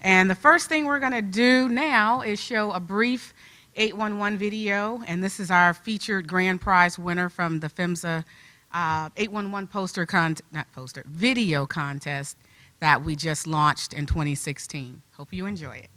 And the first thing we're going to do now is show a brief 811 video, and this is our featured grand prize winner from the PHMSA 811 video contest that we just launched in 2016. Hope you enjoy it.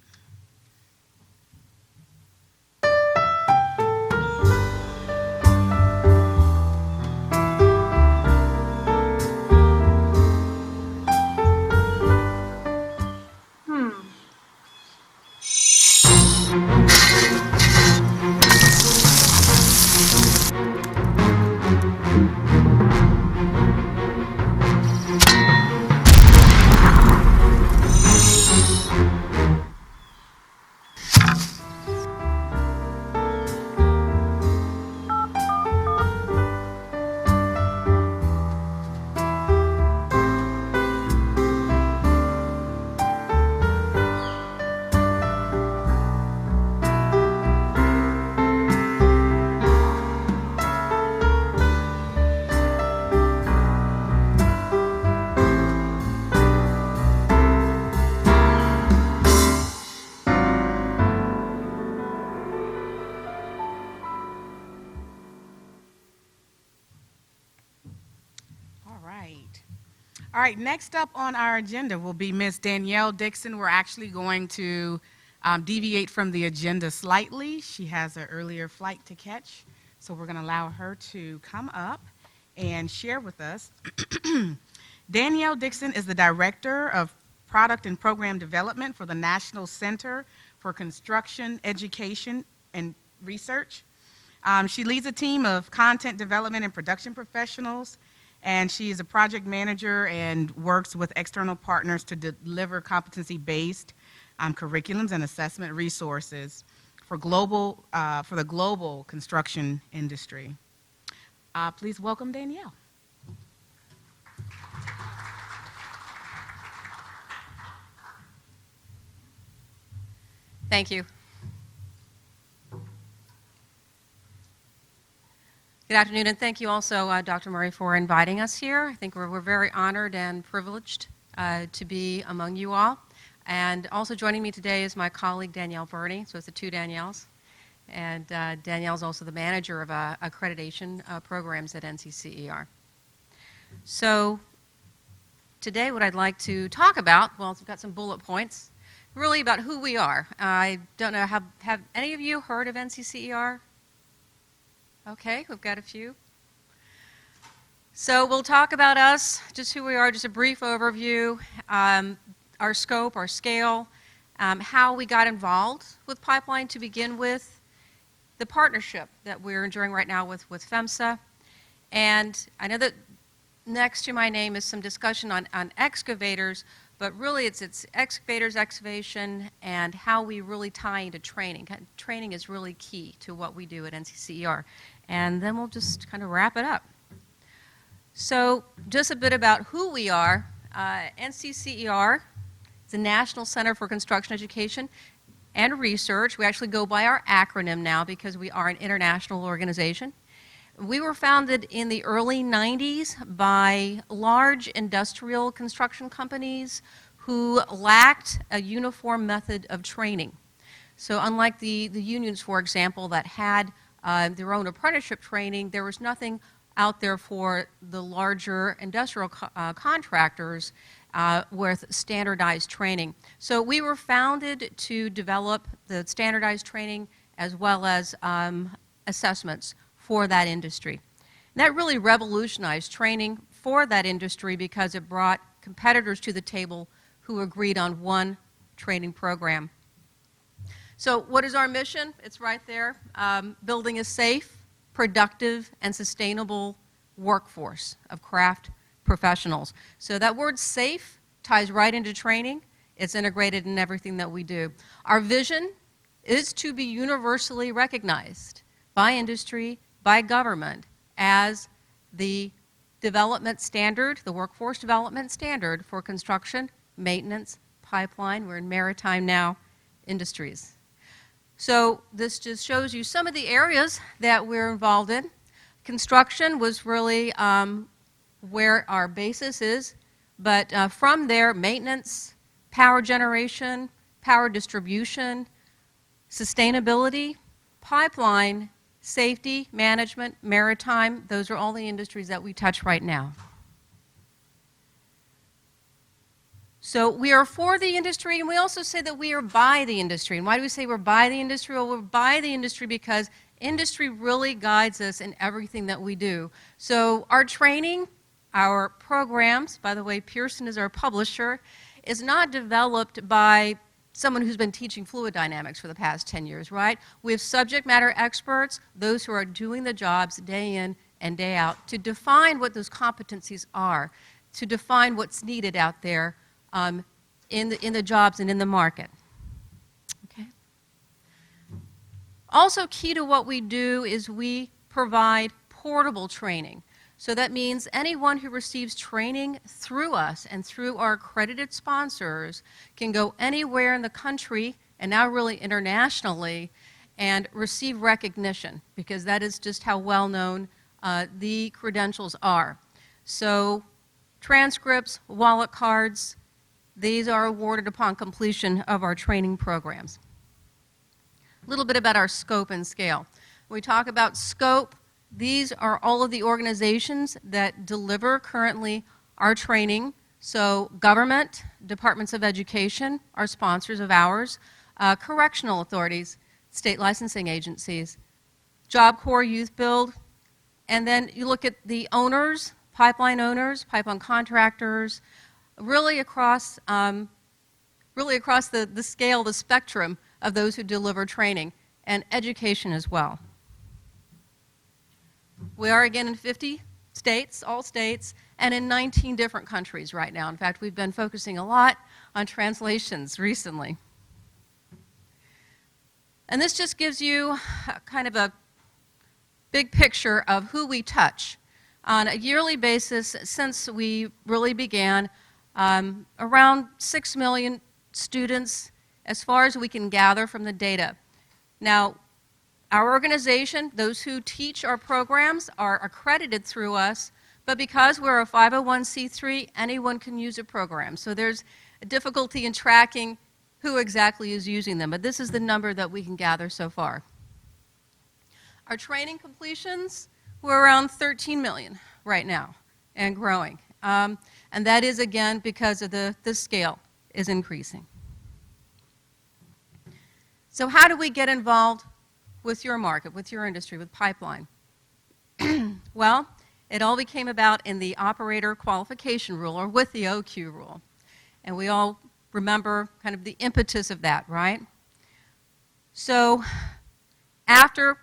All right, next up on our agenda will be Ms. Danielle Dixon. We're actually going to deviate from the agenda slightly. She has an earlier flight to catch, so we're going to allow her to come up and share with us. Danielle Dixon is the Director of Product and Program Development for the National Center for Construction, Education, and Research. She leads a team of content development and production professionals, and she is a project manager and works with external partners to deliver competency-based curriculums and assessment resources for the global construction industry. Please welcome Danielle. Thank you. Good afternoon, and thank you also, Dr. Murray, for inviting us here. I think we're very honored and privileged to be among you all. And also joining me today is my colleague, Danielle Burney, so it's the two Danielles. And Danielle's also the manager of accreditation programs at NCCER. So today what I'd like to talk about, well, I've got some bullet points, really about who we are. I don't know, have any of you heard of NCCER? Okay, we've got a few. So we'll talk about us, just who we are, just a brief overview, our scope, our scale, how we got involved with Pipeline to begin with, the partnership that we're enjoying right now with PHMSA. And I know that next to my name is some discussion on excavators, but really it's excavators, excavation, and how we really tie into training. Training is really key to what we do at NCCER. And then we'll just kind of wrap it up. So just a bit about who we are. NCCER is the National Center for Construction Education and Research. We actually go by our acronym now because we are an international organization. We were founded in the early 90s by large industrial construction companies who lacked a uniform method of training. So unlike the unions, for example, that had their own apprenticeship training, there was nothing out there for the larger industrial contractors with standardized training. So we were founded to develop the standardized training as well as assessments for that industry. And that really revolutionized training for that industry because it brought competitors to the table who agreed on one training program. So what is our mission? It's right there. Building a safe, productive, and sustainable workforce of craft professionals. So that word safe ties right into training. It's integrated in everything that we do. Our vision is to be universally recognized by industry, by government, as the development standard, the workforce development standard for construction, maintenance, pipeline, we're in maritime now, industries. So this just shows you some of the areas that we're involved in. Construction was really where our basis is, but from there, maintenance, power generation, power distribution, sustainability, pipeline, safety, management, maritime. Those are all the industries that we touch right now. So we are for the industry, and we also say that we are by the industry. And why do we say we're by the industry? Well, we're by the industry because industry really guides us in everything that we do. So our training, our programs, by the way, Pearson is our publisher, is not developed by someone who's been teaching fluid dynamics for the past 10 years, right? We have subject matter experts, those who are doing the jobs day in and day out, to define what those competencies are, to define what's needed out there in the jobs and in the market. Okay. Also key to what we do is we provide portable training. So that means anyone who receives training through us and through our accredited sponsors can go anywhere in the country, and now really internationally, and receive recognition, because that is just how well known the credentials are. So transcripts, wallet cards, these are awarded upon completion of our training programs. A little bit about our scope and scale. When we talk about scope, these are all of the organizations that deliver currently our training. So government, departments of education are sponsors of ours, correctional authorities, state licensing agencies, Job Corps, Youth Build, and then you look at the owners, pipeline contractors, really across the scale, the spectrum of those who deliver training, and education as well. We are again in 50 states, all states, and in 19 different countries right now. In fact, we've been focusing a lot on translations recently. And this just gives you kind of a big picture of who we touch. On a yearly basis, since we really began, around 6 million students as far as we can gather from the data. Now, our organization, those who teach our programs, are accredited through us, but because we're a 501c3, anyone can use a program. So there's a difficulty in tracking who exactly is using them, but this is the number that we can gather so far. Our training completions, we're around 13 million right now and growing. And that is, again, because of the scale is increasing. So how do we get involved with your market, with your industry, with pipeline? Well, it all became about in the operator qualification rule, or with the OQ rule. And we all remember kind of the impetus of that, right? So after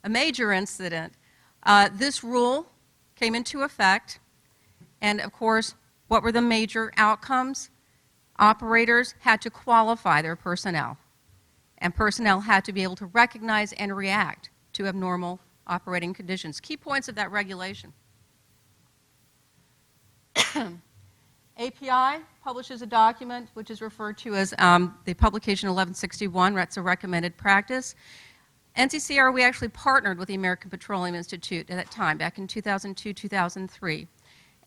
a major incident, this rule came into effect. And of course, what were the major outcomes? Operators had to qualify their personnel, and personnel had to be able to recognize and react to abnormal operating conditions. Key points of that regulation. API publishes a document which is referred to as the publication 1161, that's a recommended practice. NCCR, we actually partnered with the American Petroleum Institute at that time, back in 2002, 2003.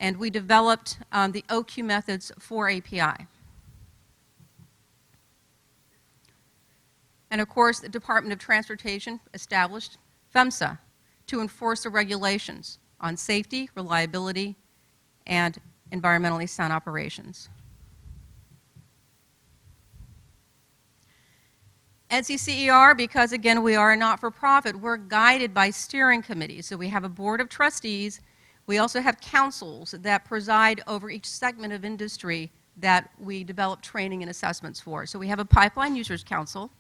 And we developed the OQ methods for API. And of course, the Department of Transportation established PHMSA to enforce the regulations on safety, reliability, and environmentally sound operations. NCCER, because again, we are a not-for-profit, we're guided by steering committees. So we have a board of trustees. We also have councils that preside over each segment of industry that we develop training and assessments for. So we have a Pipeline Users Council,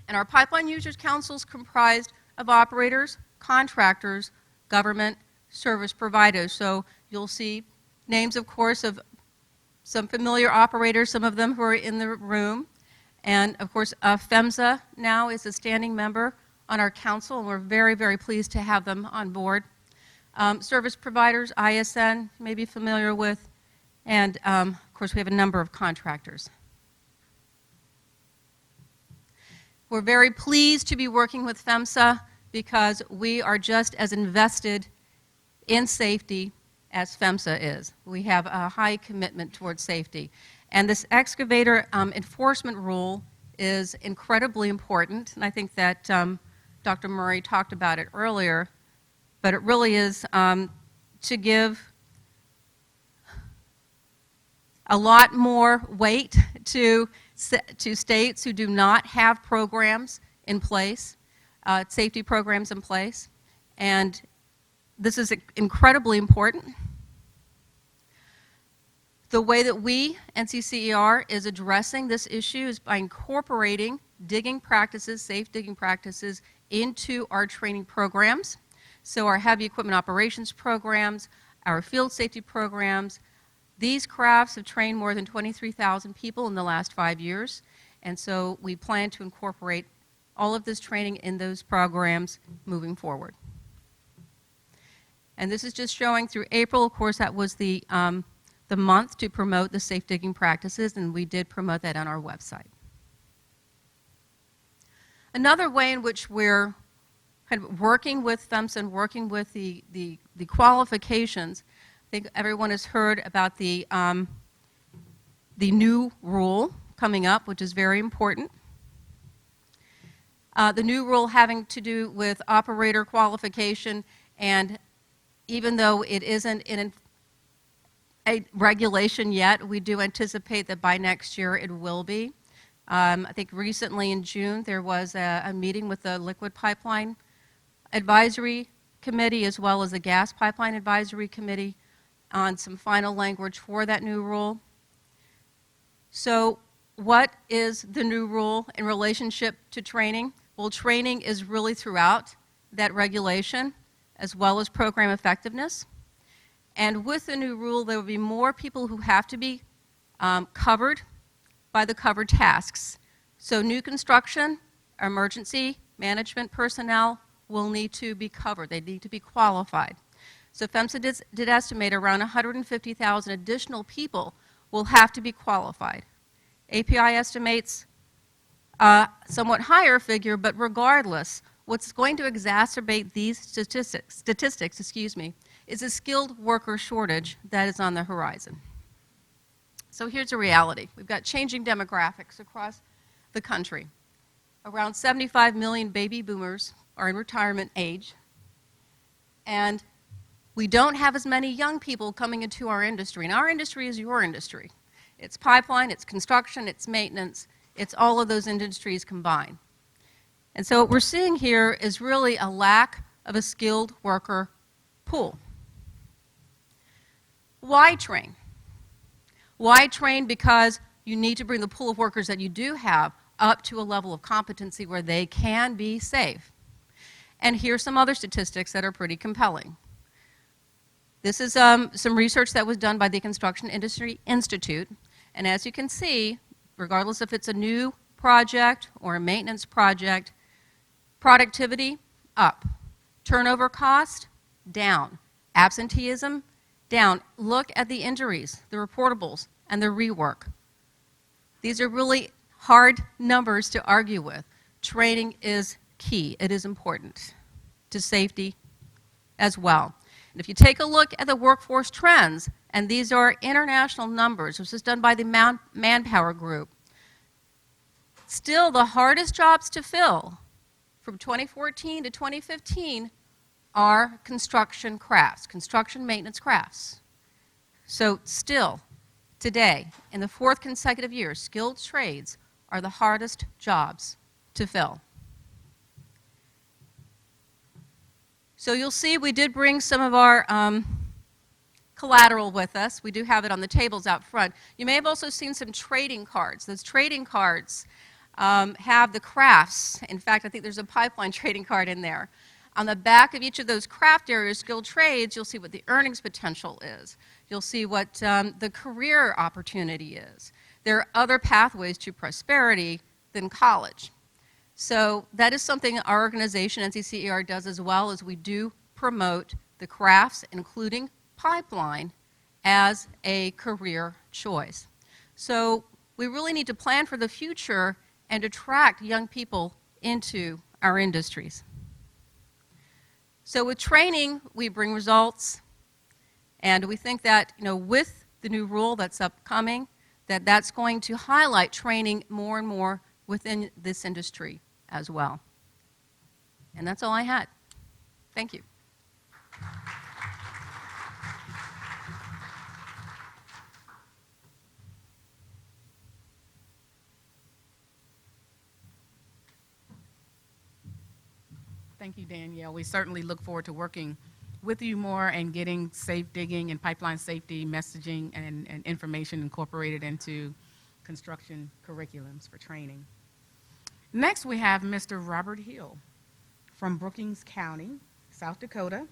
and our Pipeline Users Council is comprised of operators, contractors, government, service providers. So you'll see names, of course, of some familiar operators, some of them who are in the room. And of course, PHMSA now is a standing member on our council, and we're very, very pleased to have them on board. Service providers, ISN, you may be familiar with, and of course we have a number of contractors. We're very pleased to be working with PHMSA because we are just as invested in safety as PHMSA is. We have a high commitment towards safety. And this excavator enforcement rule is incredibly important, and I think that Dr. Murray talked about it earlier, but it really is to give a lot more weight to states who do not have programs in place, safety programs in place, and this is incredibly important. The way that we, NCCER, is addressing this issue is by incorporating digging practices, safe digging practices, into our training programs. So our heavy equipment operations programs, our field safety programs, these crafts have trained more than 23,000 people in the last 5 years, and so we plan to incorporate all of this training in those programs moving forward. And this is just showing through April. Of course, that was the month to promote the safe digging practices, and we did promote that on our website. Another way in which we're kind of working with PHMSA and working with the qualifications, I think everyone has heard about the new rule coming up, which is very important. The new rule having to do with operator qualification, and even though it isn't in a regulation yet, we do anticipate that by next year it will be. I think recently in June there was a meeting with the Liquid Pipeline Advisory Committee as well as the Gas Pipeline Advisory Committee on some final language for that new rule. So what is the new rule in relationship to training? Well, training is really throughout that regulation as well as program effectiveness. And with the new rule, there will be more people who have to be covered by the covered tasks. So new construction, emergency management personnel will need to be covered. They need to be qualified. So PHMSA did estimate around 150,000 additional people will have to be qualified. API estimates a somewhat higher figure, but regardless, what's going to exacerbate these statistics, is a skilled worker shortage that is on the horizon. So here's a reality. We've got changing demographics across the country. Around 75 million baby boomers are in retirement age, and we don't have as many young people coming into our industry. And our industry is your industry. It's pipeline, it's construction, it's maintenance, it's all of those industries combined. And so what we're seeing here is really a lack of a skilled worker pool. Why train? Why train? Because you need to bring the pool of workers that you do have up to a level of competency where they can be safe. And here's some other statistics that are pretty compelling. This is some research that was done by the Construction Industry Institute, and as you can see, regardless if it's a new project or a maintenance project, productivity up, turnover cost down, absenteeism down. Look at the injuries, the reportables, and the rework. These are really hard numbers to argue with. Training is key. It is important to safety as well. And if you take a look at the workforce trends, and these are international numbers, this is done by the Manpower Group, still the hardest jobs to fill from 2014 to 2015 are construction crafts, construction maintenance crafts. So still, today, in the fourth consecutive year, skilled trades are the hardest jobs to fill. So you'll see we did bring some of our collateral with us. We do have it on the tables out front. You may have also seen some trading cards. Those trading cards have the crafts. In fact, I think there's a pipeline trading card in there. On the back of each of those craft areas, skilled trades, you'll see what the earnings potential is. You'll see what the career opportunity is. There are other pathways to prosperity than college. So that is something our organization, NCCER, does as well, as we do promote the crafts, including pipeline, as a career choice. So we really need to plan for the future and attract young people into our industries. So with training, we bring results, and we think that, with the new rule that's upcoming, that's going to highlight training more and more within this industry as well. And that's all I had. Thank you. Thank you, Danielle. We certainly look forward to working with you more and getting safe digging and pipeline safety messaging and information incorporated into construction curriculums for training. Next, we have Mr. Robert Hill from Brookings County, South Dakota.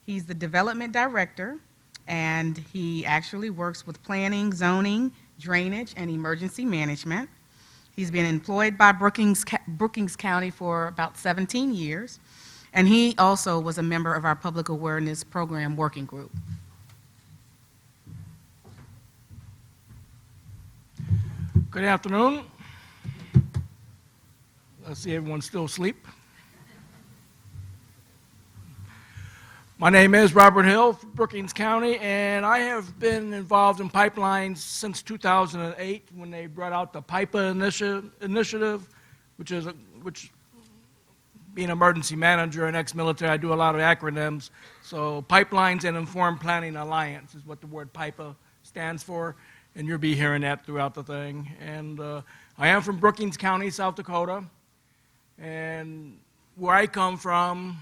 He's the development director, and he actually works with planning, zoning, drainage, and emergency management. He's been employed by Brookings County for about 17 years, and he also was a member of our Public Awareness Program Working Group. Good afternoon. I see everyone's still asleep. My name is Robert Hill from Brookings County, and I have been involved in pipelines since 2008 when they brought out the PIPA initiative, which being an emergency manager and ex-military, I do a lot of acronyms. So Pipelines and Informed Planning Alliance is what the word PIPA stands for, and you'll be hearing that throughout the thing. And I am from Brookings County, South Dakota, and where I come from,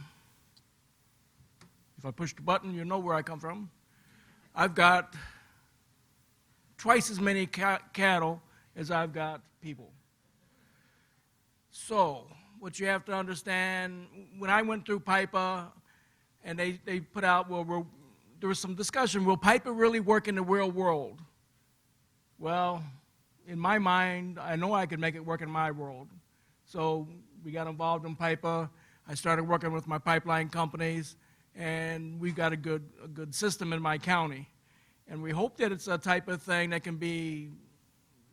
if I push the button, you know where I come from. I've got twice as many cattle as I've got people. So what you have to understand, when I went through PIPA, and they put out, well, there was some discussion, will PIPA really work in the real world? Well, in my mind, I know I could make it work in my world. So we got involved in PIPA. I started working with my pipeline companies, and we've got a good system in my county. And we hope that it's a type of thing that can be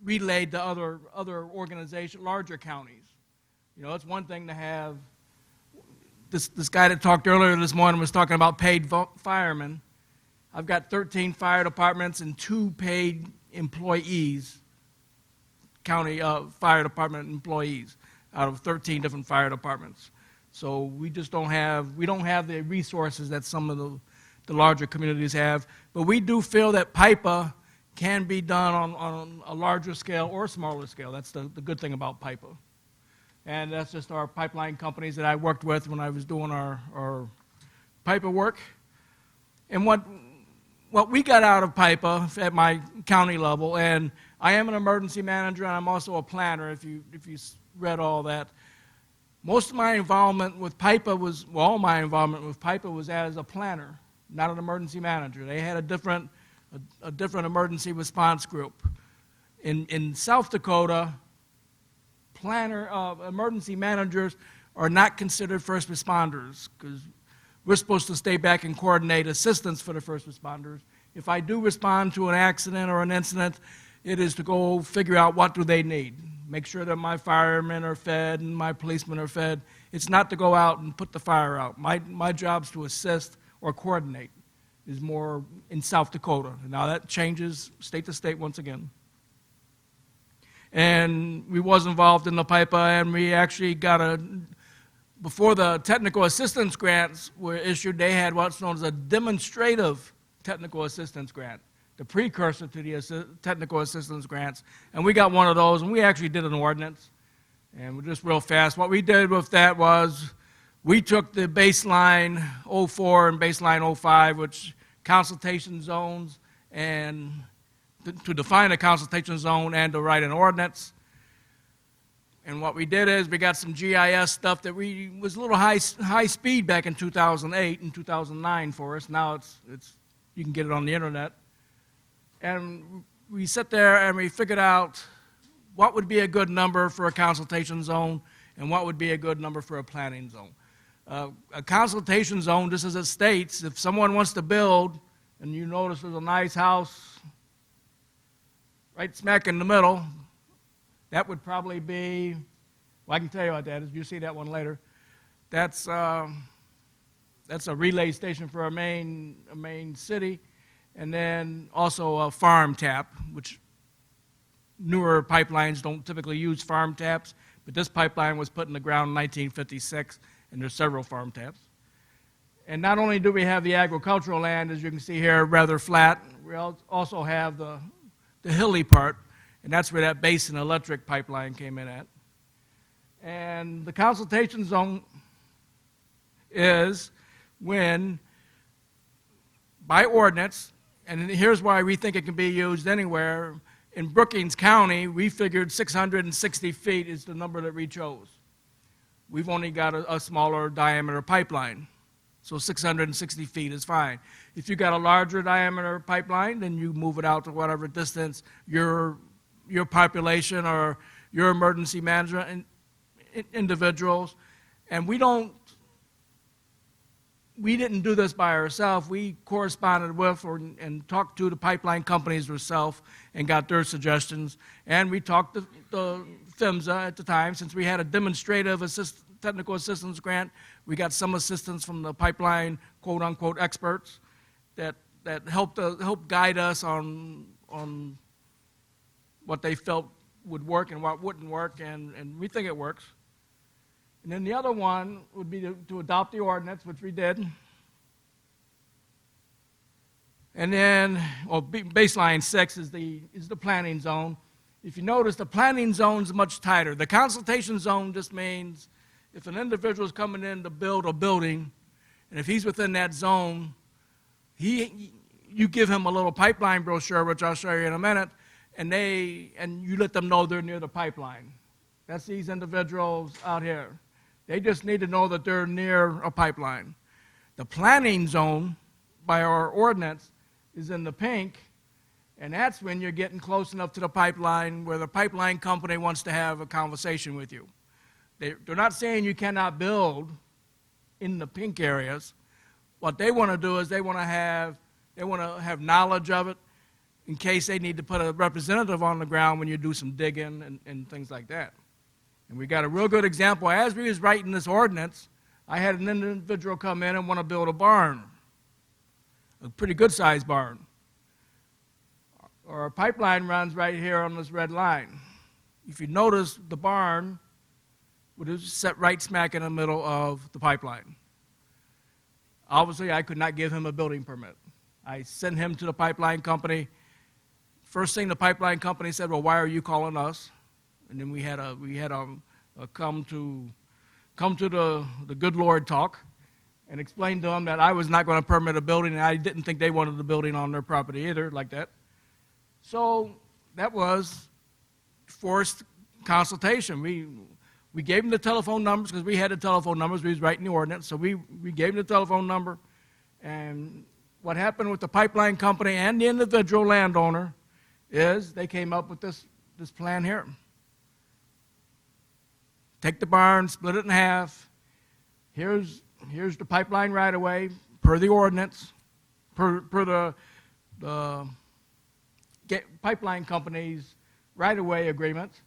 relayed to other organizations, larger counties. You know, it's one thing to have, this guy that talked earlier this morning was talking about paid firemen. I've got 13 fire departments and 2 paid employees, county fire department employees, out of 13 different fire departments. So we just don't have the resources that some of the larger communities have. But we do feel that PIPA can be done on a larger scale or smaller scale. That's the good thing about PIPA. And that's just our pipeline companies that I worked with when I was doing our PIPA work. And what we got out of PIPA at my county level, and I am an emergency manager and I'm also a planner, if you read all that. Most of my involvement with PIPA all my involvement with PIPA was as a planner, not an emergency manager. They had a different emergency response group. In South Dakota, emergency managers are not considered first responders because we're supposed to stay back and coordinate assistance for the first responders. If I do respond to an accident or an incident, it is to go figure out what do they need. Make sure that my firemen are fed and my policemen are fed. It's not to go out and put the fire out. My job's to assist or coordinate is more in South Dakota. Now that changes state to state once again. And we was involved in the PIPA, and we actually got before the technical assistance grants were issued, they had what's known as a demonstrative technical assistance grant, the precursor to the technical assistance grants. And we got one of those, and we actually did an ordinance. And we're just real fast. What we did with that was we took the baseline 04 and baseline 05, which consultation zones, and to define a consultation zone and to write an ordinance. And what we did is we got some GIS stuff that was a little high speed back in 2008 and 2009 for us. Now it's you can get it on the internet. And we sat there and we figured out what would be a good number for a consultation zone and what would be a good number for a planning zone. A consultation zone, just as it states, if someone wants to build and you notice there's a nice house right smack in the middle, that would probably be, well, I can tell you what that is. You see that one later. That's a relay station for a main city, and then also a farm tap, which newer pipelines don't typically use farm taps, but this pipeline was put in the ground in 1956, and there's several farm taps. And not only do we have the agricultural land, as you can see here, rather flat, we also have the hilly part, and that's where that Basin Electric pipeline came in at. And the consultation zone is when, by ordinance, and here's why we think it can be used anywhere, in Brookings County, we figured 660 feet is the number that we chose. We've only got a smaller diameter pipeline, so 660 feet is fine. If you got a larger diameter pipeline, then you move it out to whatever distance your population or your emergency management individuals, and we didn't do this by ourselves. We corresponded with and talked to the pipeline companies themselves and got their suggestions. And we talked to PHMSA at the time. Since we had a demonstrative technical assistance grant, we got some assistance from the pipeline quote-unquote experts that helped guide us on what they felt would work and what wouldn't work, and we think it works. And then the other one would be to adopt the ordinance, which we did. And then, well, baseline 6 is the planning zone. If you notice, the planning zone is much tighter. The consultation zone just means if an individual is coming in to build a building, and if he's within that zone, you give him a little pipeline brochure, which I'll show you in a minute, and you let them know they're near the pipeline. That's these individuals out here. They just need to know that they're near a pipeline. The planning zone, by our ordinance, is in the pink, and that's when you're getting close enough to the pipeline where the pipeline company wants to have a conversation with you. They're not saying you cannot build in the pink areas. What they want to do is they want to have knowledge of it in case they need to put a representative on the ground when you do some digging and things like that. And we got a real good example. As we was writing this ordinance, I had an individual come in and want to build a barn, a pretty good-sized barn. Our pipeline runs right here on this red line. If you notice, the barn would have set right smack in the middle of the pipeline. Obviously, I could not give him a building permit. I sent him to the pipeline company. First thing the pipeline company said, well, why are you calling us? And then we had a come to the good Lord talk and explain to them that I was not going to permit a building, and I didn't think they wanted the building on their property either, like that. So that was forced consultation. We gave them the telephone numbers because we had the telephone numbers. We was writing the ordinance, so we gave them the telephone number. And what happened with the pipeline company and the individual landowner is they came up with this plan here. Take the barn, split it in half. Here's the pipeline right away per the ordinance, per the pipeline company's right away agreement.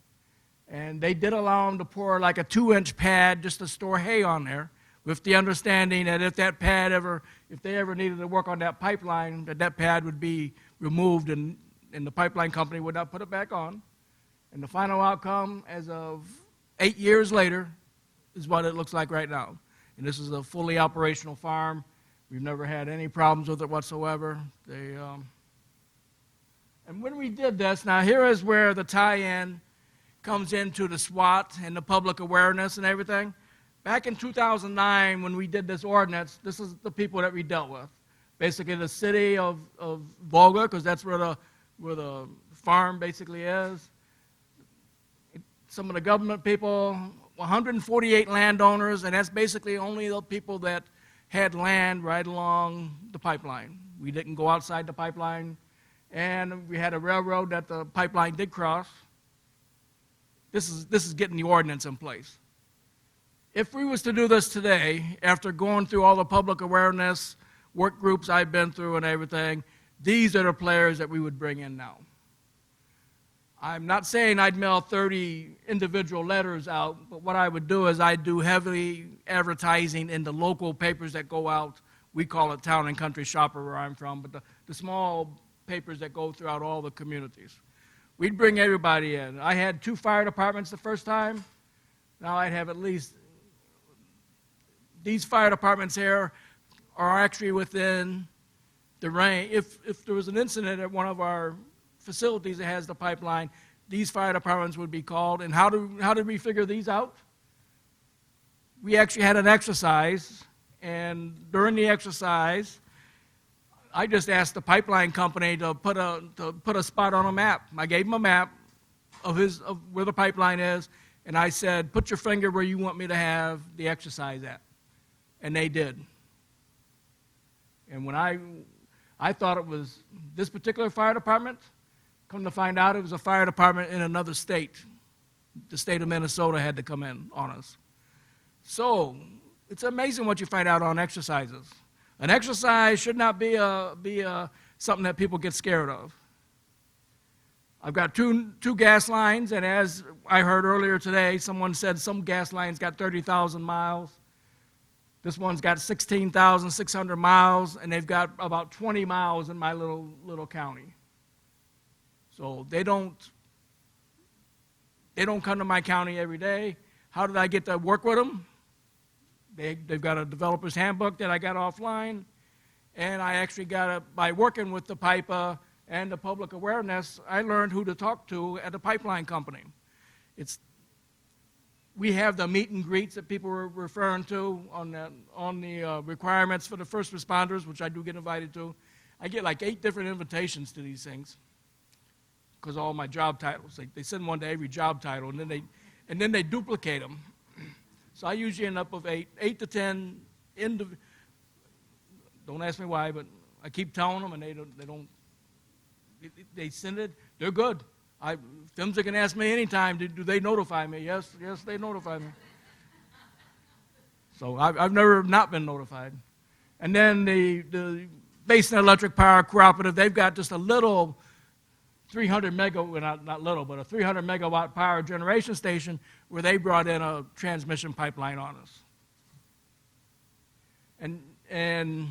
And they did allow them to pour like a 2-inch pad just to store hay on there, with the understanding that if they ever needed to work on that pipeline, that pad would be removed and the pipeline company would not put it back on. And the final outcome, as of 8 years later, is what it looks like right now. And this is a fully operational farm. We've never had any problems with it whatsoever. And when we did this, now here is where the tie-in comes into the SWOT and the public awareness and everything. Back in 2009, when we did this ordinance, this is the people that we dealt with. Basically the city of Volga, because that's where the farm basically is. Some of the government people, 148 landowners, and that's basically only the people that had land right along the pipeline. We didn't go outside the pipeline, and we had a railroad that the pipeline did cross. This is getting the ordinance in place. If we was to do this today, after going through all the public awareness work groups I've been through and everything, these are the players that we would bring in now. I'm not saying I'd mail 30 individual letters out, but what I would do is I'd do heavy advertising in the local papers that go out. We call it Town and Country Shopper where I'm from, but the small papers that go throughout all the communities. we'd bring everybody in. I had 2 fire departments the first time. Now I'd have at least, these fire departments here are actually within the range. If there was an incident at one of our facilities that has the pipeline, these fire departments would be called. And how did we figure these out? We actually had an exercise, and during the exercise, I just asked the pipeline company to put a spot on a map. I gave them a map of where the pipeline is, and I said, put your finger where you want me to have the exercise at. And they did. And when I thought it was this particular fire department, come to find out it was a fire department in another state. The state of Minnesota had to come in on us. So it's amazing what you find out on exercises. An exercise should not be something that people get scared of. I've got two gas lines, and as I heard earlier today, someone said some gas lines got 30,000 miles. This one's got 16,600 miles, and they've got about 20 miles in my little county. So they don't come to my county every day. How did I get to work with them? They've got a developer's handbook that I got offline, and I actually got it by working with the PIPA and the public awareness. I learned who to talk to at the pipeline company. We have the meet and greets that people were referring to on the requirements for the first responders, which I do get invited to. I get like 8 different invitations to these things because of all my job titles. They send one to every job title, and then they duplicate them. So I usually end up with 8 to 10 don't ask me why, but I keep telling them, and they send it. They're good. PHMSA can ask me anytime, do they notify me? Yes, they notify me. So I've never not been notified. And then the Basin Electric Power Cooperative, they've got just a little 300 megawatt, not little, but a 300 megawatt power generation station where they brought in a transmission pipeline on us. And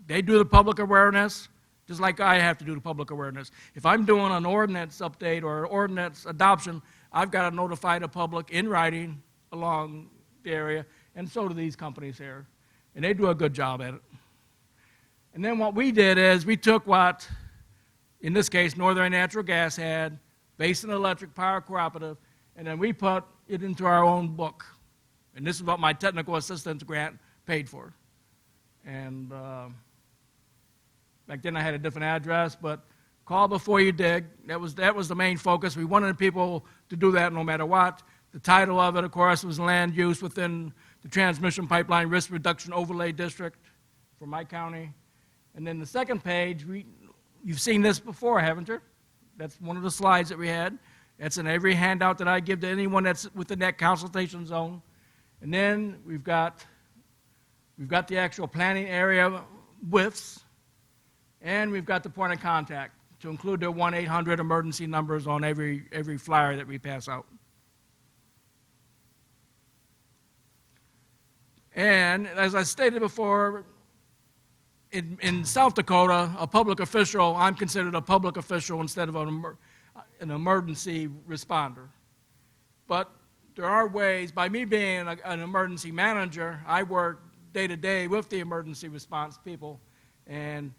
they do the public awareness, just like I have to do the public awareness. If I'm doing an ordinance update or ordinance adoption, I've got to notify the public in writing along the area, and so do these companies here. And they do a good job at it. And then what we did is we took what, in this case, Northern Natural Gas had, Basin Electric Power Cooperative, and then we put it into our own book. And this is what my technical assistance grant paid for. And back then I had a different address, but call before you dig. That was the main focus. We wanted people to do that no matter what. The title of it, of course, was land use within the Transmission Pipeline Risk Reduction Overlay District for my county. And then the second page, you've seen this before, haven't you? That's one of the slides that we had. That's in every handout that I give to anyone that's within that consultation zone. And then we've got the actual planning area WIFs, and we've got the point of contact to include their 1-800 emergency numbers on every flyer that we pass out. And as I stated before, in South Dakota, a public official, I'm considered a public official instead of an emergency responder. But there are ways, by me being an emergency manager, I work day to day with the emergency response people. And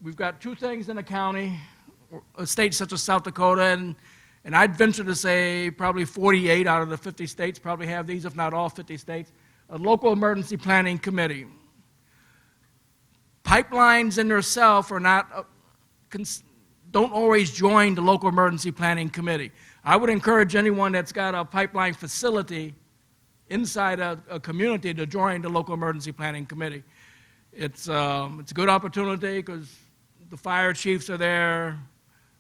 we've got 2 things in the county, a state such as South Dakota, and I'd venture to say probably 48 out of the 50 states probably have these, if not all 50 states, a local emergency planning committee. Pipelines in themselves are not, don't always join the local emergency planning committee. I would encourage anyone that's got a pipeline facility inside a community to join the local emergency planning committee. It's a good opportunity because the fire chiefs are there,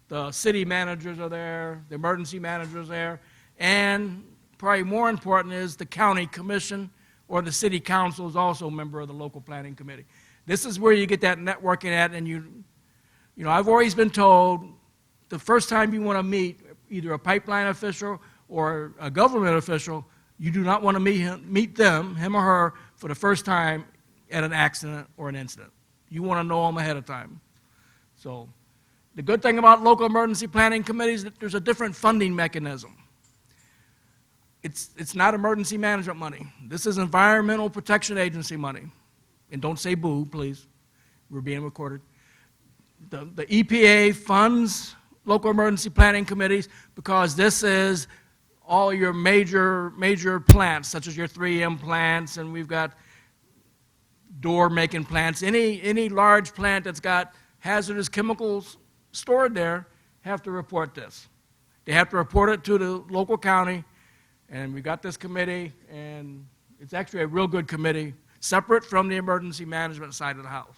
the city managers are there, the emergency managers are there, and probably more important is the county commission or the city council is also a member of the local planning committee. This is where you get that networking at, and you know, I've always been told the first time you want to meet either a pipeline official or a government official, you do not want to meet him or her, for the first time at an accident or an incident. You want to know them ahead of time. So, The good thing about local emergency planning committees is that there's a different funding mechanism. It's not emergency management money. This is Environmental Protection Agency money. And don't say boo, please. We're being recorded. The EPA funds local emergency planning committees because this is all your major plants, such as your 3M plants, and we've got door-making plants. Any large plant that's got hazardous chemicals stored there have to report this. They have to report it to the local county, and we got this committee, and it's actually a real good committee, separate from the emergency management side of the house.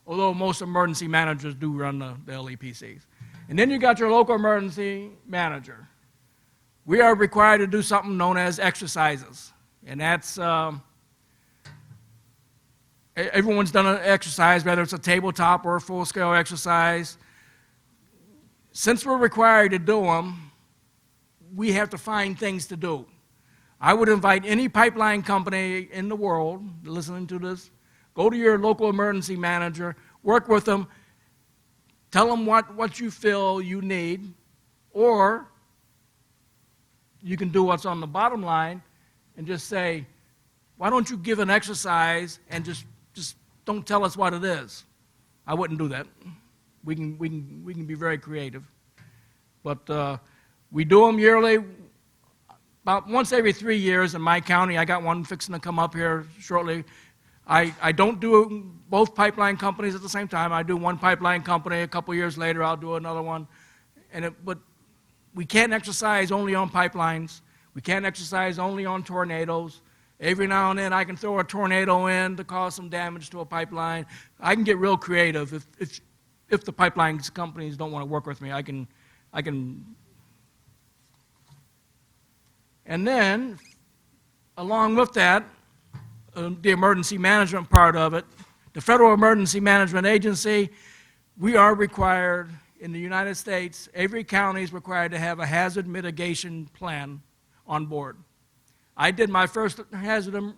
Although most emergency managers do run the LEPCs. And then you got your local emergency manager. We are required to do something known as exercises. And that's, everyone's done an exercise, whether it's a tabletop or a full-scale exercise. Since we're required to do them, we have to find things to do. I would invite any pipeline company in the world listening to this, go to your local emergency manager, work with them, tell them what you feel you need, or you can do what's on the bottom line and just say, why don't you give an exercise and just don't tell us what it is. I wouldn't do that. We can be very creative. But we do them yearly, about once every 3 years in my county. I got one fixing to come up here shortly. I don't do both pipeline companies at the same time. I do one pipeline company. A couple years later, I'll do another one. But we can't exercise only on pipelines. We can't exercise only on tornadoes. Every now and then, I can throw a tornado in to cause some damage to a pipeline. I can get real creative. If the pipeline companies don't want to work with me, I can. And then, along with that, the emergency management part of it, the Federal Emergency Management Agency, we are required in the United States, every county is required to have a hazard mitigation plan on board. I did my first hazard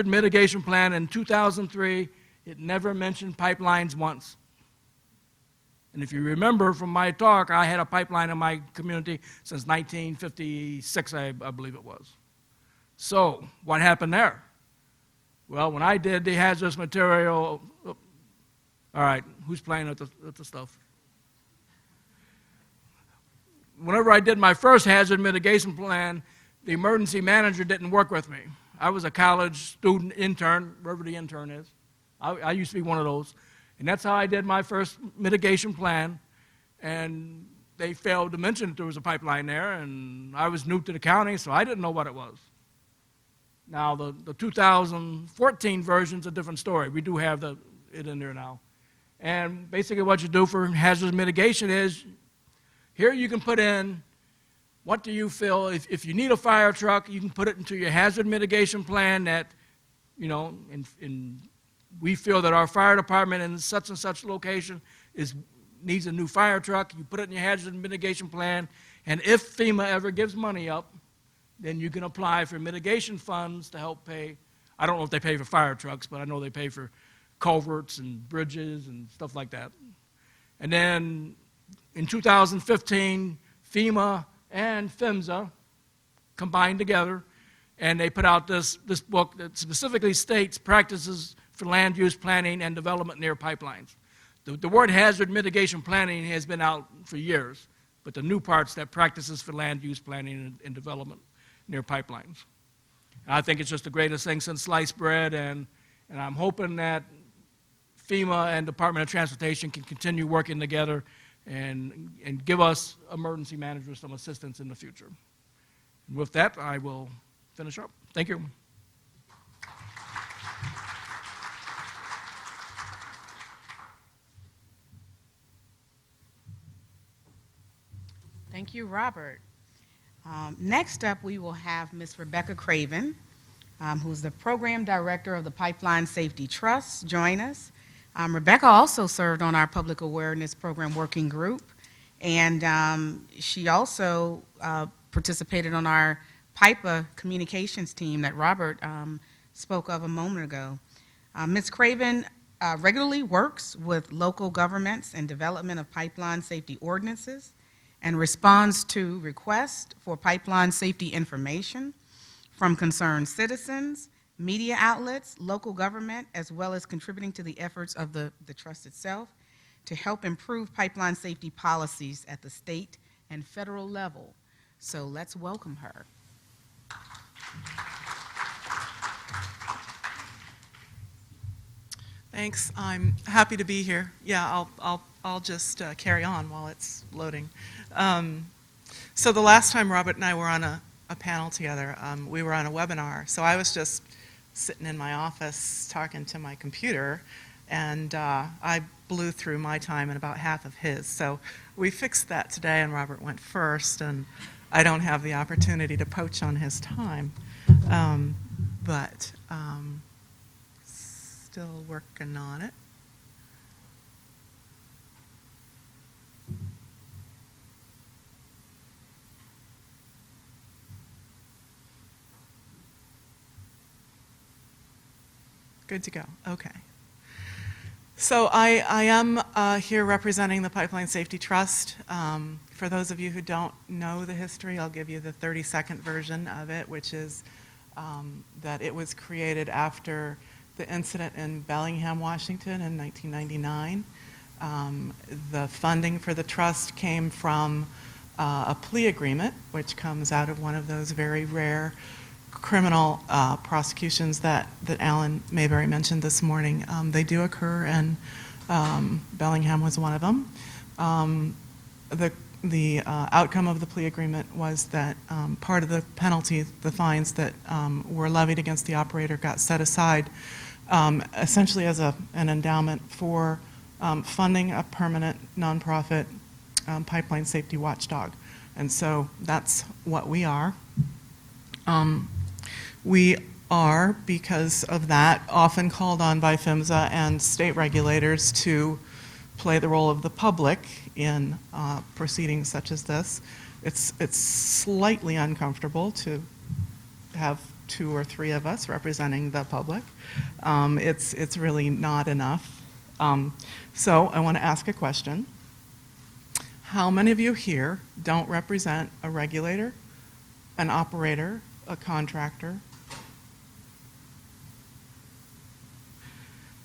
mitigation plan in 2003. It never mentioned pipelines once. And if you remember from my talk, I had a pipeline in my community since 1956, I believe it was. So, what happened there? Well, when I did the hazardous material, all right, who's playing with the stuff? Whenever I did my first hazard mitigation plan, the emergency manager didn't work with me. I was a college student intern, wherever the intern is. I used to be one of those. And that's how I did my first mitigation plan. And they failed to mention that there was a pipeline there, and I was new to the county, so I didn't know what it was. Now, the 2014 version's a different story. We do have it in there now. And basically what you do for hazard mitigation is, here you can put in, what do you feel, if you need a fire truck, you can put it into your hazard mitigation plan that, you know, we feel that our fire department in such and such location needs a new fire truck. You put it in your hazard mitigation plan, and if FEMA ever gives money up, then you can apply for mitigation funds to help pay. I don't know if they pay for fire trucks, but I know they pay for culverts and bridges and stuff like that. And then in 2015, FEMA and PHMSA combined together, and they put out this book that specifically states practices for land use planning and development near pipelines. The word hazard mitigation planning has been out for years, but the new part's that practices for land use planning and development near pipelines. And I think it's just the greatest thing since sliced bread, and I'm hoping that FEMA and Department of Transportation can continue working together and give us emergency managers some assistance in the future. And with that, I will finish up. Thank you. Thank you, Robert. Next up, we will have Ms. Rebecca Craven, who's the Program Director of the Pipeline Safety Trust, join us. Rebecca also served on our Public Awareness Program Working Group, and she also participated on our PIPA communications team that Robert spoke of a moment ago. Ms. Craven regularly works with local governments in development of pipeline safety ordinances and responds to requests for pipeline safety information from concerned citizens, media outlets, local government, as well as contributing to the efforts of the trust itself to help improve pipeline safety policies at the state and federal level. So let's welcome her. Thanks. I'm happy to be here. Yeah, I'll just carry on while it's loading. So the last time Robert and I were on a panel together, we were on a webinar. So I was just sitting in my office talking to my computer, and I blew through my time in about half of his. So we fixed that today, and Robert went first, and I don't have the opportunity to poach on his time. But still working on it. Good to go. Okay. So I am here representing the Pipeline Safety Trust. For those of you who don't know the history, I'll give you the 30-second version of it, which is that it was created after the incident in Bellingham, Washington in 1999. The funding for the trust came from a plea agreement, which comes out of one of those very rare criminal prosecutions that Alan Mayberry mentioned this morning. They do occur, and Bellingham was one of them. The outcome of the plea agreement was that part of the penalty, the fines that were levied against the operator, got set aside essentially as an endowment for funding a permanent nonprofit pipeline safety watchdog. And so that's what we are. We are, because of that, often called on by PHMSA and state regulators to play the role of the public in proceedings such as this. It's slightly uncomfortable to have 2 or 3 of us representing the public. It's really not enough. So I want to ask a question. How many of you here don't represent a regulator, an operator, a contractor?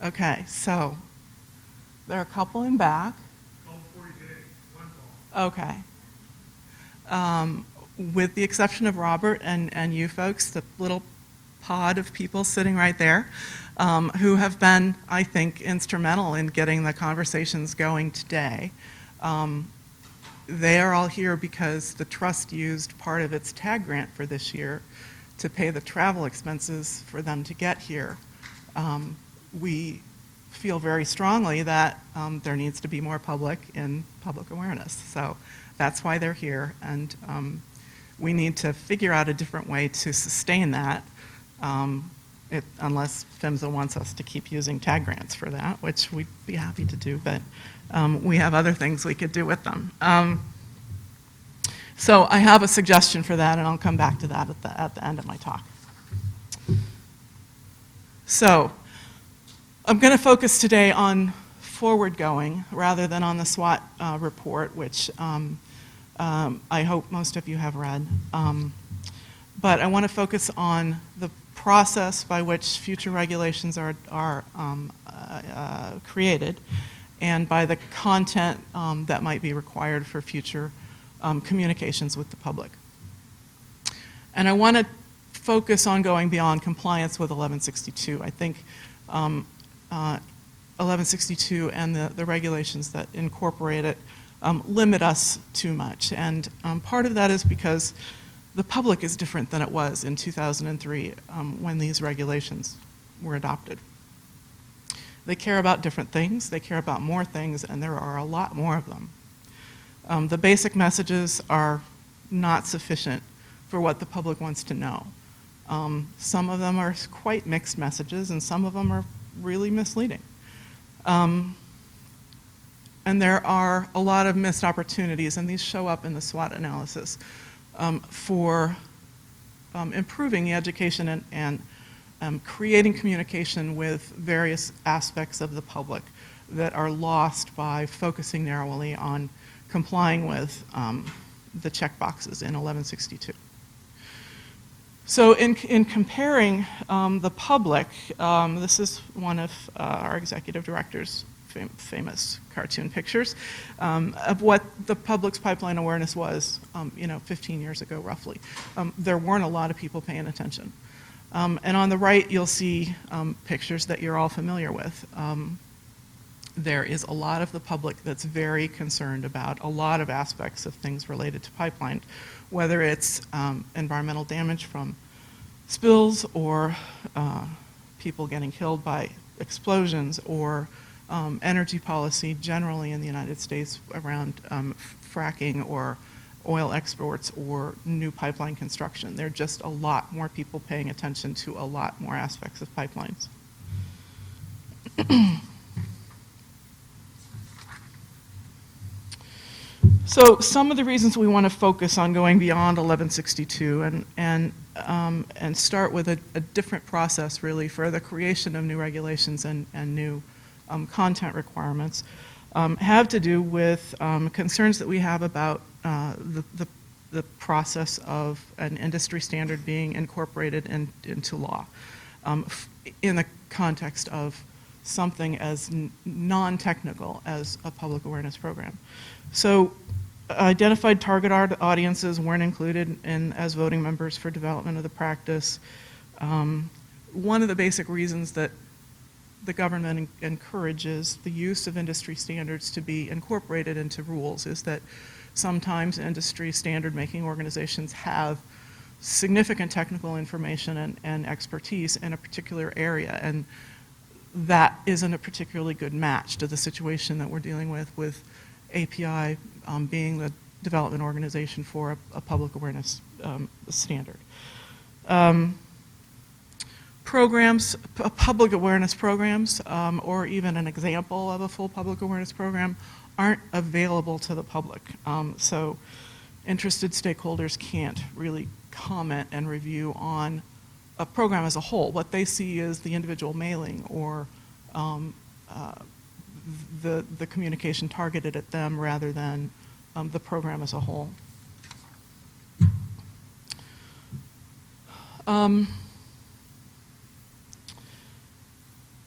Okay, so there are a couple in back. Okay. With the exception of Robert and you folks, the little pod of people sitting right there, who have been, I think, instrumental in getting the conversations going today. They are all here because the trust used part of its TAG grant for this year to pay the travel expenses for them to get here. We feel very strongly that there needs to be more public awareness. So that's why they're here, and we need to figure out a different way to sustain that, unless PHMSA wants us to keep using TAG grants for that, which we'd be happy to do, but we have other things we could do with them. So I have a suggestion for that, and I'll come back to that at the end of my talk. So I'm going to focus today on forward going rather than on the SWOT report, which I hope most of you have read. But I want to focus on the process by which future regulations are created, and by the content that might be required for future communications with the public. And I want to focus on going beyond compliance with 1162. I think 1162 and the regulations that incorporate it limit us too much. And part of that is because the public is different than it was in 2003 when these regulations were adopted. They care about different things, they care about more things, and there are a lot more of them. The basic messages are not sufficient for what the public wants to know. Some of them are quite mixed messages, and some of them are really misleading. And there are a lot of missed opportunities, and these show up in the SWOT analysis, for improving the education and creating communication with various aspects of the public that are lost by focusing narrowly on complying with the checkboxes in 1162. So in comparing the public, this is one of our executive director's famous cartoon pictures of what the public's pipeline awareness was, 15 years ago, roughly. There weren't a lot of people paying attention. And on the right, you'll see pictures that you're all familiar with. There is a lot of the public that's very concerned about a lot of aspects of things related to pipeline, whether it's environmental damage from spills or people getting killed by explosions or energy policy generally in the United States around fracking or oil exports or new pipeline construction. There are just a lot more people paying attention to a lot more aspects of pipelines. So some of the reasons we want to focus on going beyond 1162 and start with a different process really for the creation of new regulations and new content requirements have to do with concerns that we have about the process of an industry standard being incorporated into law in the context of something as non-technical as a public awareness program. So identified target audiences weren't included as voting members for development of the practice. One of the basic reasons that the government encourages the use of industry standards to be incorporated into rules is that sometimes industry standard making organizations have significant technical information and expertise in a particular area, and that isn't a particularly good match to the situation that we're dealing with API being the development organization for a public awareness standard. Programs, public awareness programs, or even an example of a full public awareness program aren't available to the public. So interested stakeholders can't really comment and review on a program as a whole. What they see is the individual mailing or the communication targeted at them rather than the program as a whole.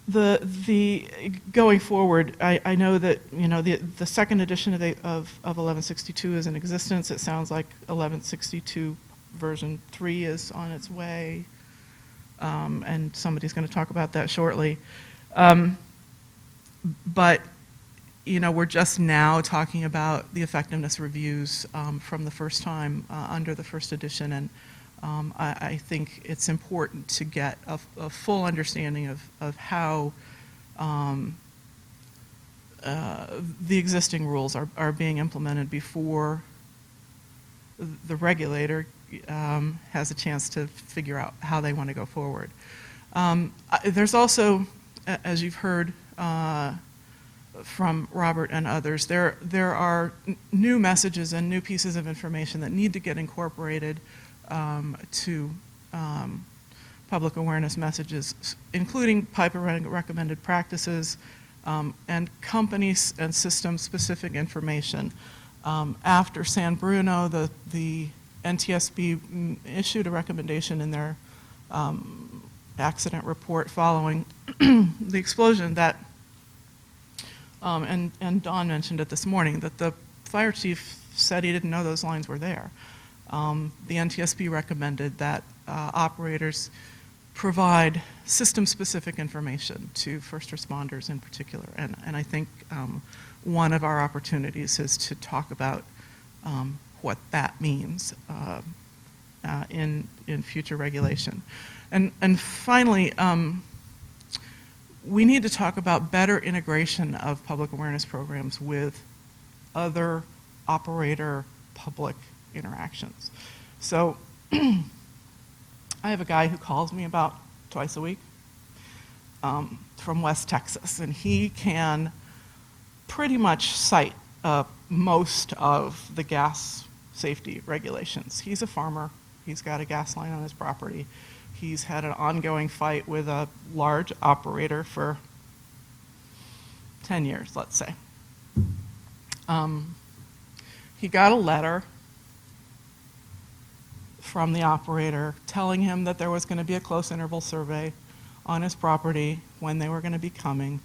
The going forward, I know that the second edition of 1162 is in existence. It sounds like 1162 version 3 is on its way, and somebody's going to talk about that shortly. But we're just now talking about the effectiveness reviews from the first time under the first edition, and I think it's important to get a full understanding of how the existing rules are being implemented before the regulator has a chance to figure out how they want to go forward. There's also, as you've heard from Robert and others, there are new messages and new pieces of information that need to get incorporated to public awareness messages, including PIPA recommended practices and companies and system-specific information. After San Bruno, the NTSB issued a recommendation in their accident report following the explosion that, and Don mentioned it this morning, that the fire chief said he didn't know those lines were there. The NTSB recommended that operators provide system-specific information to first responders in particular, and I think one of our opportunities is to talk about what that means in future regulation. And finally, we need to talk about better integration of public awareness programs with other operator public interactions. So I have a guy who calls me about twice a week from West Texas, and he can pretty much cite most of the gas safety regulations. He's a farmer. He's got a gas line on his property. He's had an ongoing fight with a large operator for 10 years, let's say. He got a letter from the operator telling him that there was going to be a close interval survey on his property, when they were going to be coming.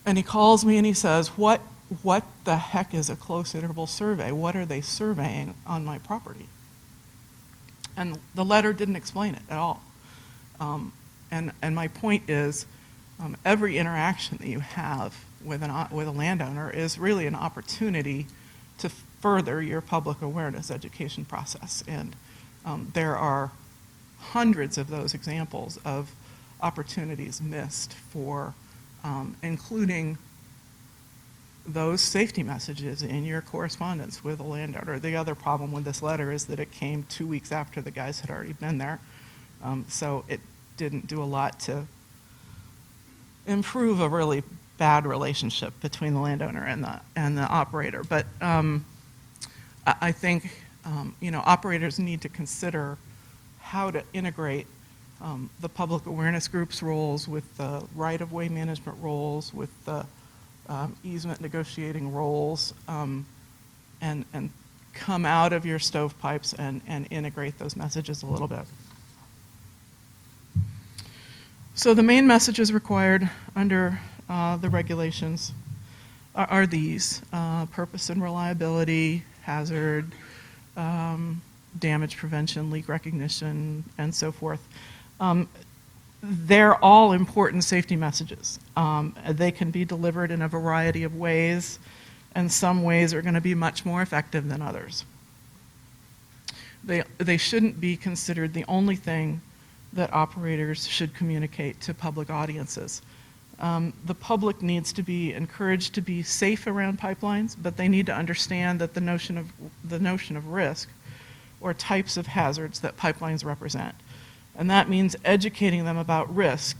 And he calls me and he says, what the heck is a close interval survey? What are they surveying on my property? And the letter didn't explain it at all. And my point is, every interaction that you have with a landowner is really an opportunity to further your public awareness education process. And there are hundreds of those examples of opportunities missed for including those safety messages in your correspondence with a landowner. The other problem with this letter is that it came 2 weeks after the guys had already been there. So it didn't do a lot to improve a really bad relationship between the landowner and the operator. But I think operators need to consider how to integrate the public awareness group's roles with the right-of-way management roles, with the easement negotiating roles, and come out of your stovepipes and integrate those messages a little bit. So the main messages required under the regulations are these: purpose and reliability, hazard, damage prevention, leak recognition, and so forth. They're all important safety messages. They can be delivered in a variety of ways, and some ways are going to be much more effective than others. They shouldn't be considered the only thing that operators should communicate to public audiences. The public needs to be encouraged to be safe around pipelines, but they need to understand that the notion of risk or types of hazards that pipelines represent. And that means educating them about risk,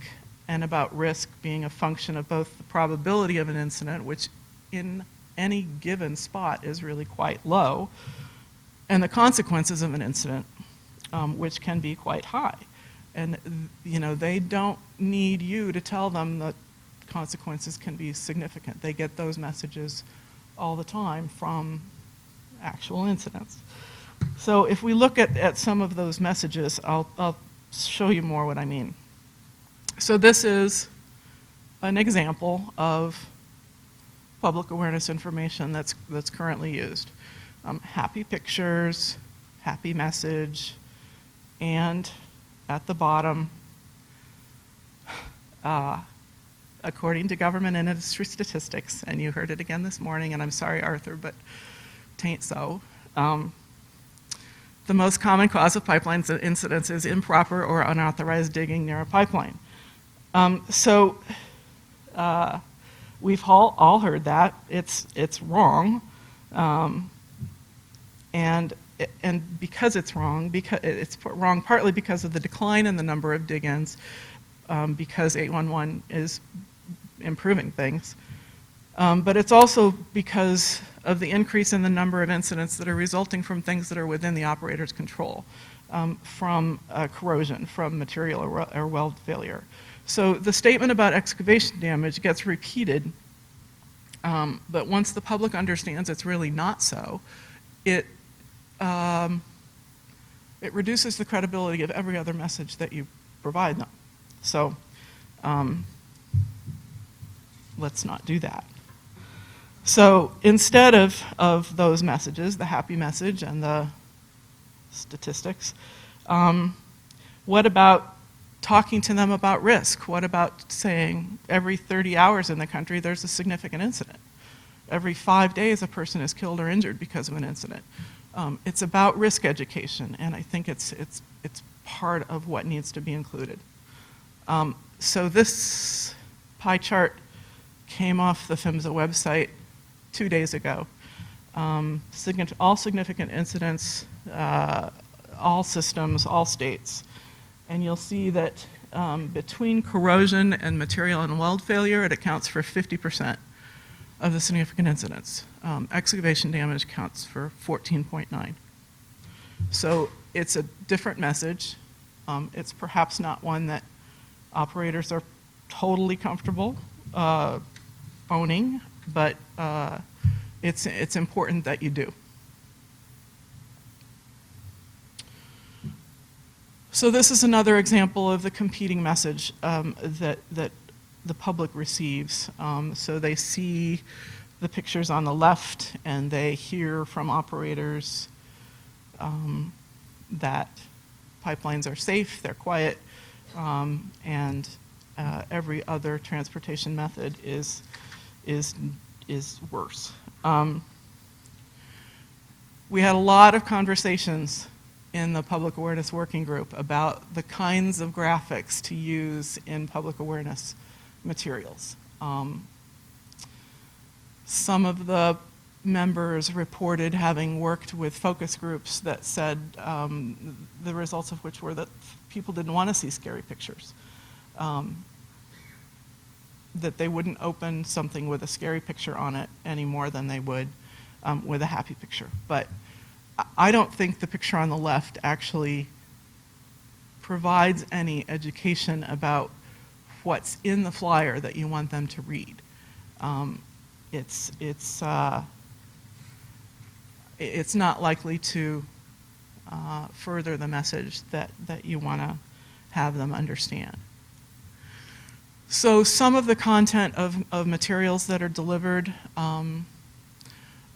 and about risk being a function of both the probability of an incident, which in any given spot is really quite low, and the consequences of an incident, which can be quite high. And they don't need you to tell them that consequences can be significant. They get those messages all the time from actual incidents. So if we look at some of those messages, I'll show you more what I mean. So this is an example of public awareness information that's currently used. Happy pictures, happy message, and at the bottom, according to government and industry statistics, and you heard it again this morning, and I'm sorry, Arthur, but tain't so. The most common cause of pipeline incidents is improper or unauthorized digging near a pipeline. We've all heard that. It's wrong. And because it's wrong, it's wrong partly because of the decline in the number of dig-ins, because 811 is improving things. But it's also because of the increase in the number of incidents that are resulting from things that are within the operator's control, from corrosion, from material or weld failure. So the statement about excavation damage gets repeated, but once the public understands it's really not so, it reduces the credibility of every other message that you provide them. So let's not do that. So instead of those messages, the happy message and the statistics, what about talking to them about risk? What about saying every 30 hours in the country there's a significant incident? Every 5 days a person is killed or injured because of an incident. It's about risk education, and I think it's part of what needs to be included. So this pie chart came off the PHMSA website 2 days ago. All significant incidents, all systems, all states. And you'll see that between corrosion and material and weld failure, it accounts for 50% of the significant incidents. Excavation damage counts for 14.9. So it's a different message, It's perhaps not one that operators are totally comfortable owning, but it's important that you do. So this is another example of the competing message that the public receives. So they see the pictures on the left, and they hear from operators that pipelines are safe, they're quiet, and every other transportation method is worse. We had a lot of conversations in the Public Awareness Working Group about the kinds of graphics to use in public awareness materials. Some of the members reported having worked with focus groups that said the results of which were that people didn't want to see scary pictures. That they wouldn't open something with a scary picture on it any more than they would with a happy picture. But I don't think the picture on the left actually provides any education about what's in the flyer that you want them to read. It's not likely to further the message that you want to have them understand. So some of the content of materials that are delivered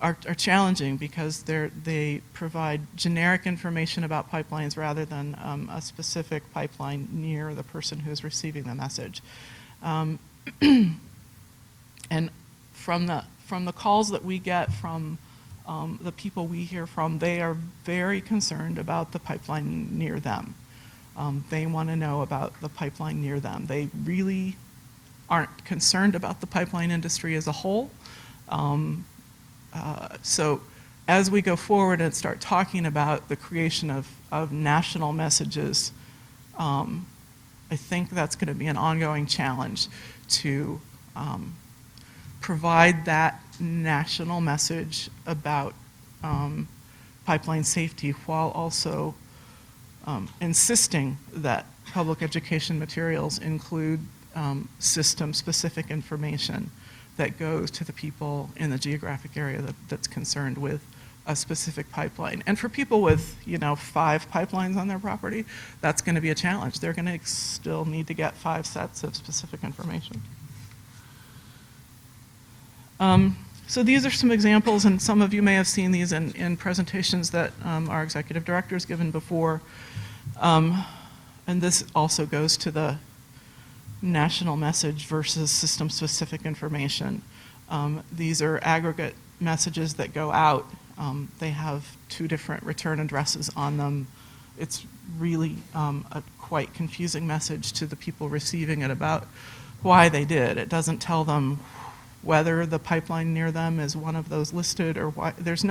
are challenging because they provide generic information about pipelines rather than a specific pipeline near the person who's receiving the message. And from the calls that we get from the people we hear from, they are very concerned about the pipeline near them. They want to know about the pipeline near them. They really aren't concerned about the pipeline industry as a whole. So as we go forward and start talking about the creation of national messages, I think that's going to be an ongoing challenge to provide that national message about pipeline safety while also insisting that public education materials include system-specific information that goes to the people in the geographic area that's concerned with a specific pipeline. And for people with, 5 pipelines on their property, that's going to be a challenge. They're going to still need to get 5 sets of specific information. So these are some examples, and some of you may have seen these in presentations that our executive director has given before. And this also goes to the national message versus system-specific information. These are aggregate messages that go out. They have 2 different return addresses on them. It's really a quite confusing message to the people receiving it about why they did. It doesn't tell them whether the pipeline near them is one of those listed or why. There's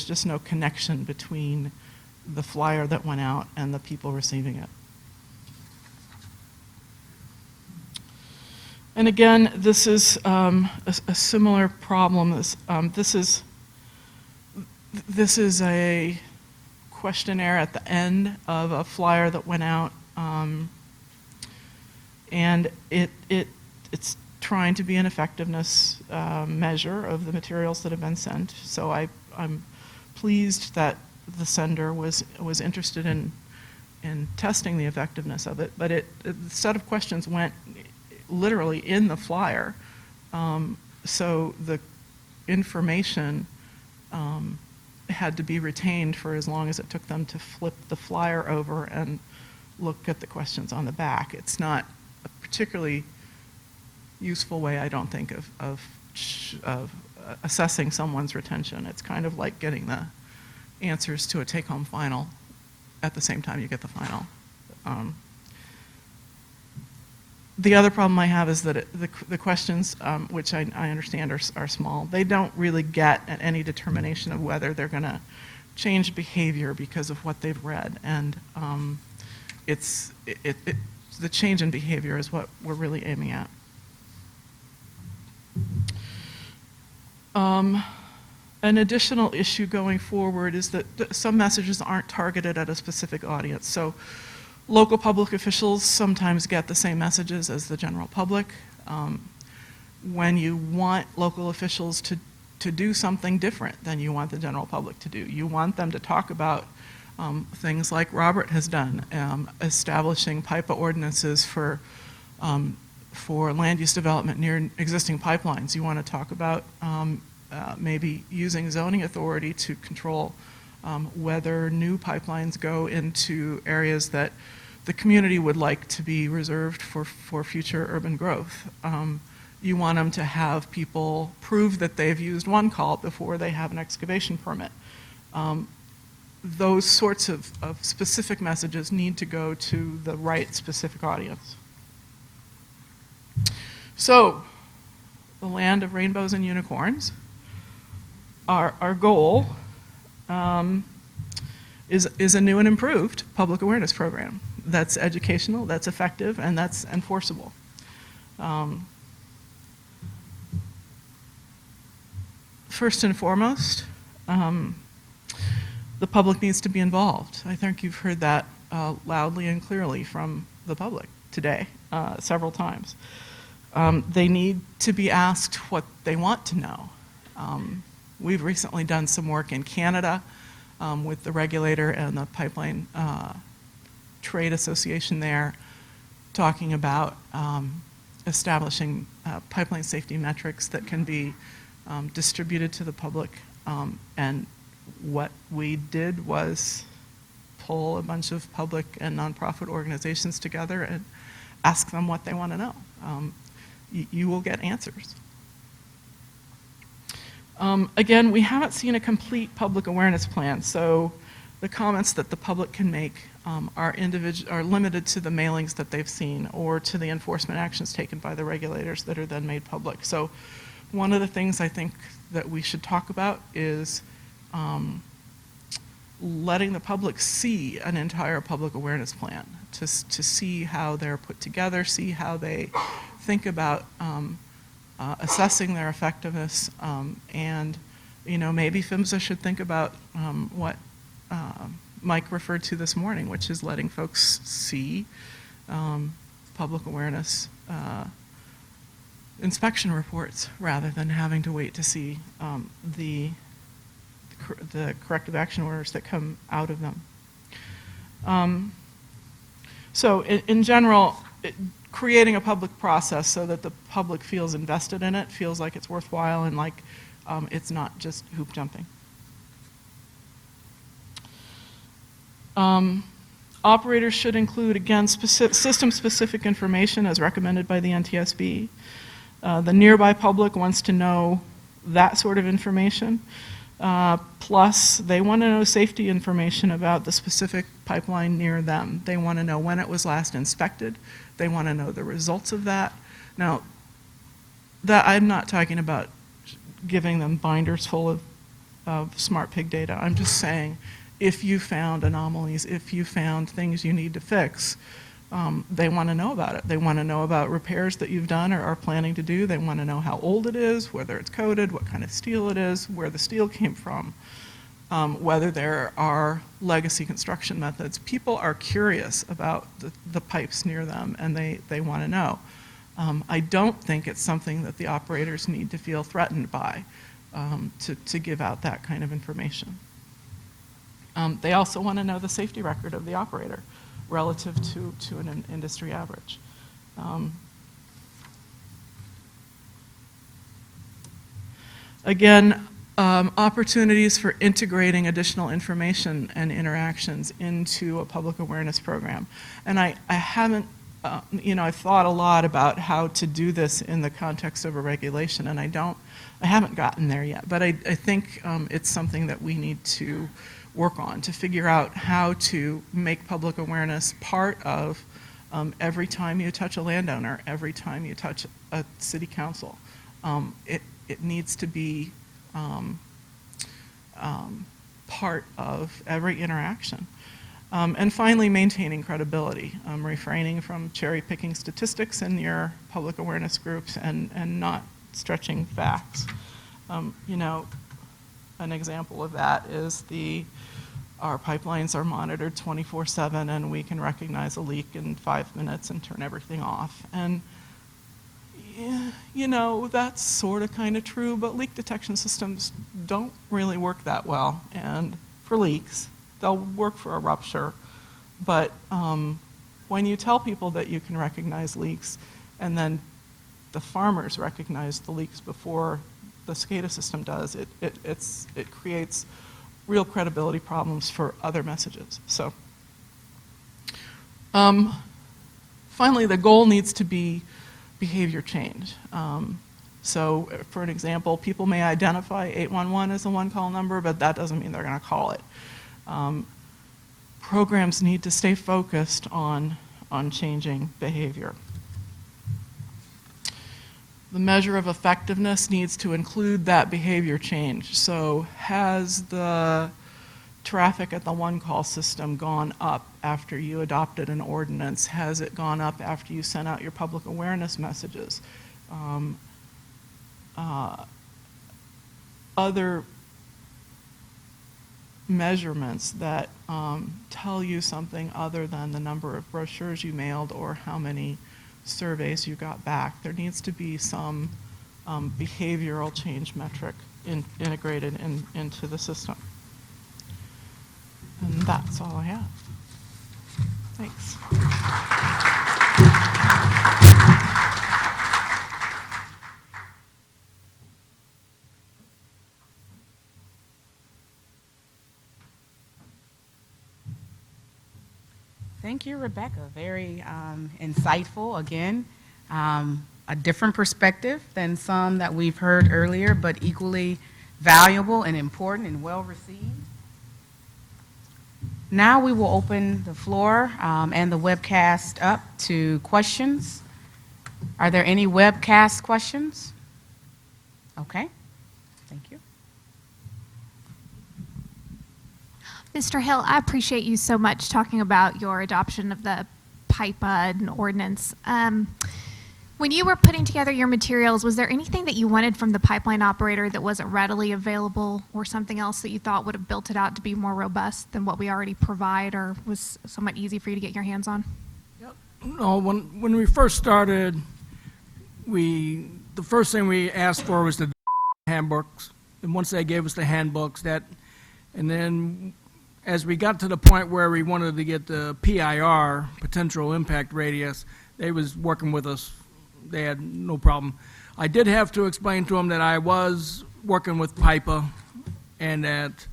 just no connection between the flyer that went out and the people receiving it. And again, this is a similar problem. This is a questionnaire at the end of a flyer that went out, and it's trying to be an effectiveness measure of the materials that have been sent. So I'm pleased that the sender was interested in testing the effectiveness of it, but the set of questions went literally in the flyer. So the information had to be retained for as long as it took them to flip the flyer over and look at the questions on the back. It's not a particularly useful way, I don't think, of assessing someone's retention. It's kind of like getting the answers to a take-home final at the same time you get the final. The other problem I have is that the questions, which I understand are small, they don't really get at any determination of whether they're going to change behavior because of what they've read. And the change in behavior is what we're really aiming at. An additional issue going forward is that some messages aren't targeted at a specific audience. So local public officials sometimes get the same messages as the general public. When you want local officials to do something different than you want the general public to do, you want them to talk about things like Robert has done, establishing PIPA ordinances for land use development near existing pipelines. You want to talk about maybe using zoning authority to control whether new pipelines go into areas that the community would like to be reserved for future urban growth. You want them to have people prove that they've used one call before they have an excavation permit. Those sorts of specific messages need to go to the right specific audience. So, the land of rainbows and unicorns. Our goal is a new and improved public awareness program that's educational, that's effective, and that's enforceable. First and foremost, the public needs to be involved. I think you've heard that loudly and clearly from the public today, several times. They need to be asked what they want to know. We've recently done some work in Canada with the regulator and the pipeline trade association there, talking about establishing pipeline safety metrics that can be distributed to the public. And what we did was pull a bunch of public and nonprofit organizations together and ask them what they want to know. You will get answers. Again, we haven't seen a complete public awareness plan, so the comments that the public can make are limited to the mailings that they've seen or to the enforcement actions taken by the regulators that are then made public. So one of the things I think that we should talk about is letting the public see an entire public awareness plan, to see how they're put together, see how they think about assessing their effectiveness, and maybe PHMSA should think about what Mike referred to this morning, which is letting folks see public awareness inspection reports rather than having to wait to see the corrective action orders that come out of them. So in general, creating a public process so that the public feels invested in it, feels like it's worthwhile, and like it's not just hoop jumping. Operators should include, again, system-specific information as recommended by the NTSB. The nearby public wants to know that sort of information. Plus, they want to know safety information about the specific pipeline near them. They want to know when it was last inspected. They want to know the results of that. Now, that I'm not talking about giving them binders full of smart pig data. I'm just saying, if you found anomalies, if you found things you need to fix, they want to know about it. They want to know about repairs that you've done or are planning to do. They want to know how old it is, whether it's coated, what kind of steel it is, where the steel came from, whether there are legacy construction methods. People are curious about the pipes near them, and they want to know. I don't think it's something that the operators need to feel threatened by to give out that kind of information. They also want to know the safety record of the operator relative to an industry average. Again, opportunities for integrating additional information and interactions into a public awareness program. And I haven't, I've thought a lot about how to do this in the context of a regulation, and I haven't gotten there yet, but I think it's something that we need to work on, to figure out how to make public awareness part of every time you touch a landowner, every time you touch a city council. It needs to be part of every interaction. And finally, maintaining credibility, refraining from cherry-picking statistics in your public awareness groups and not stretching facts. an example of that is our pipelines are monitored 24/7, and we can recognize a leak in 5 minutes and turn everything off. And yeah, you know, that's sort of kind of true, but leak detection systems don't really work that well. And for leaks, they'll work for a rupture. But when you tell people that you can recognize leaks, and then the farmers recognize the leaks before the SCADA system does, it creates real credibility problems for other messages. So finally, the goal needs to be behavior change. So for an example, people may identify 811 as a one-call number, but that doesn't mean they're going to call it. Programs need to stay focused on changing behavior. The measure of effectiveness needs to include that behavior change. So has the traffic at the one-call system gone up after you adopted an ordinance? Has it gone up after you sent out your public awareness messages? Other measurements that tell you something other than the number of brochures you mailed or how many surveys you got back. There needs to be some behavioral change metric integrated into the system. And that's all I have. Thanks. Thank you, Rebecca. Very insightful. Again, a different perspective than some that we've heard earlier, but equally valuable and important and well received. Now we will open the floor and the webcast up to questions. Are there any webcast questions? Okay, thank you. Mr. Hill, I appreciate you so much talking about your adoption of the PIPA and ordinance. When you were putting together your materials, was there anything that you wanted from the pipeline operator that wasn't readily available, or something else that you thought would have built it out to be more robust than what we already provide, or was somewhat easy for you to get your hands on? Yep. No, when we first started, the first thing we asked for was the handbooks. And once they gave us the handbooks, and then as we got to the point where we wanted to get the PIR, potential impact radius, they was working with us. They had no problem. I did have to explain to them that I was working with PIPA and that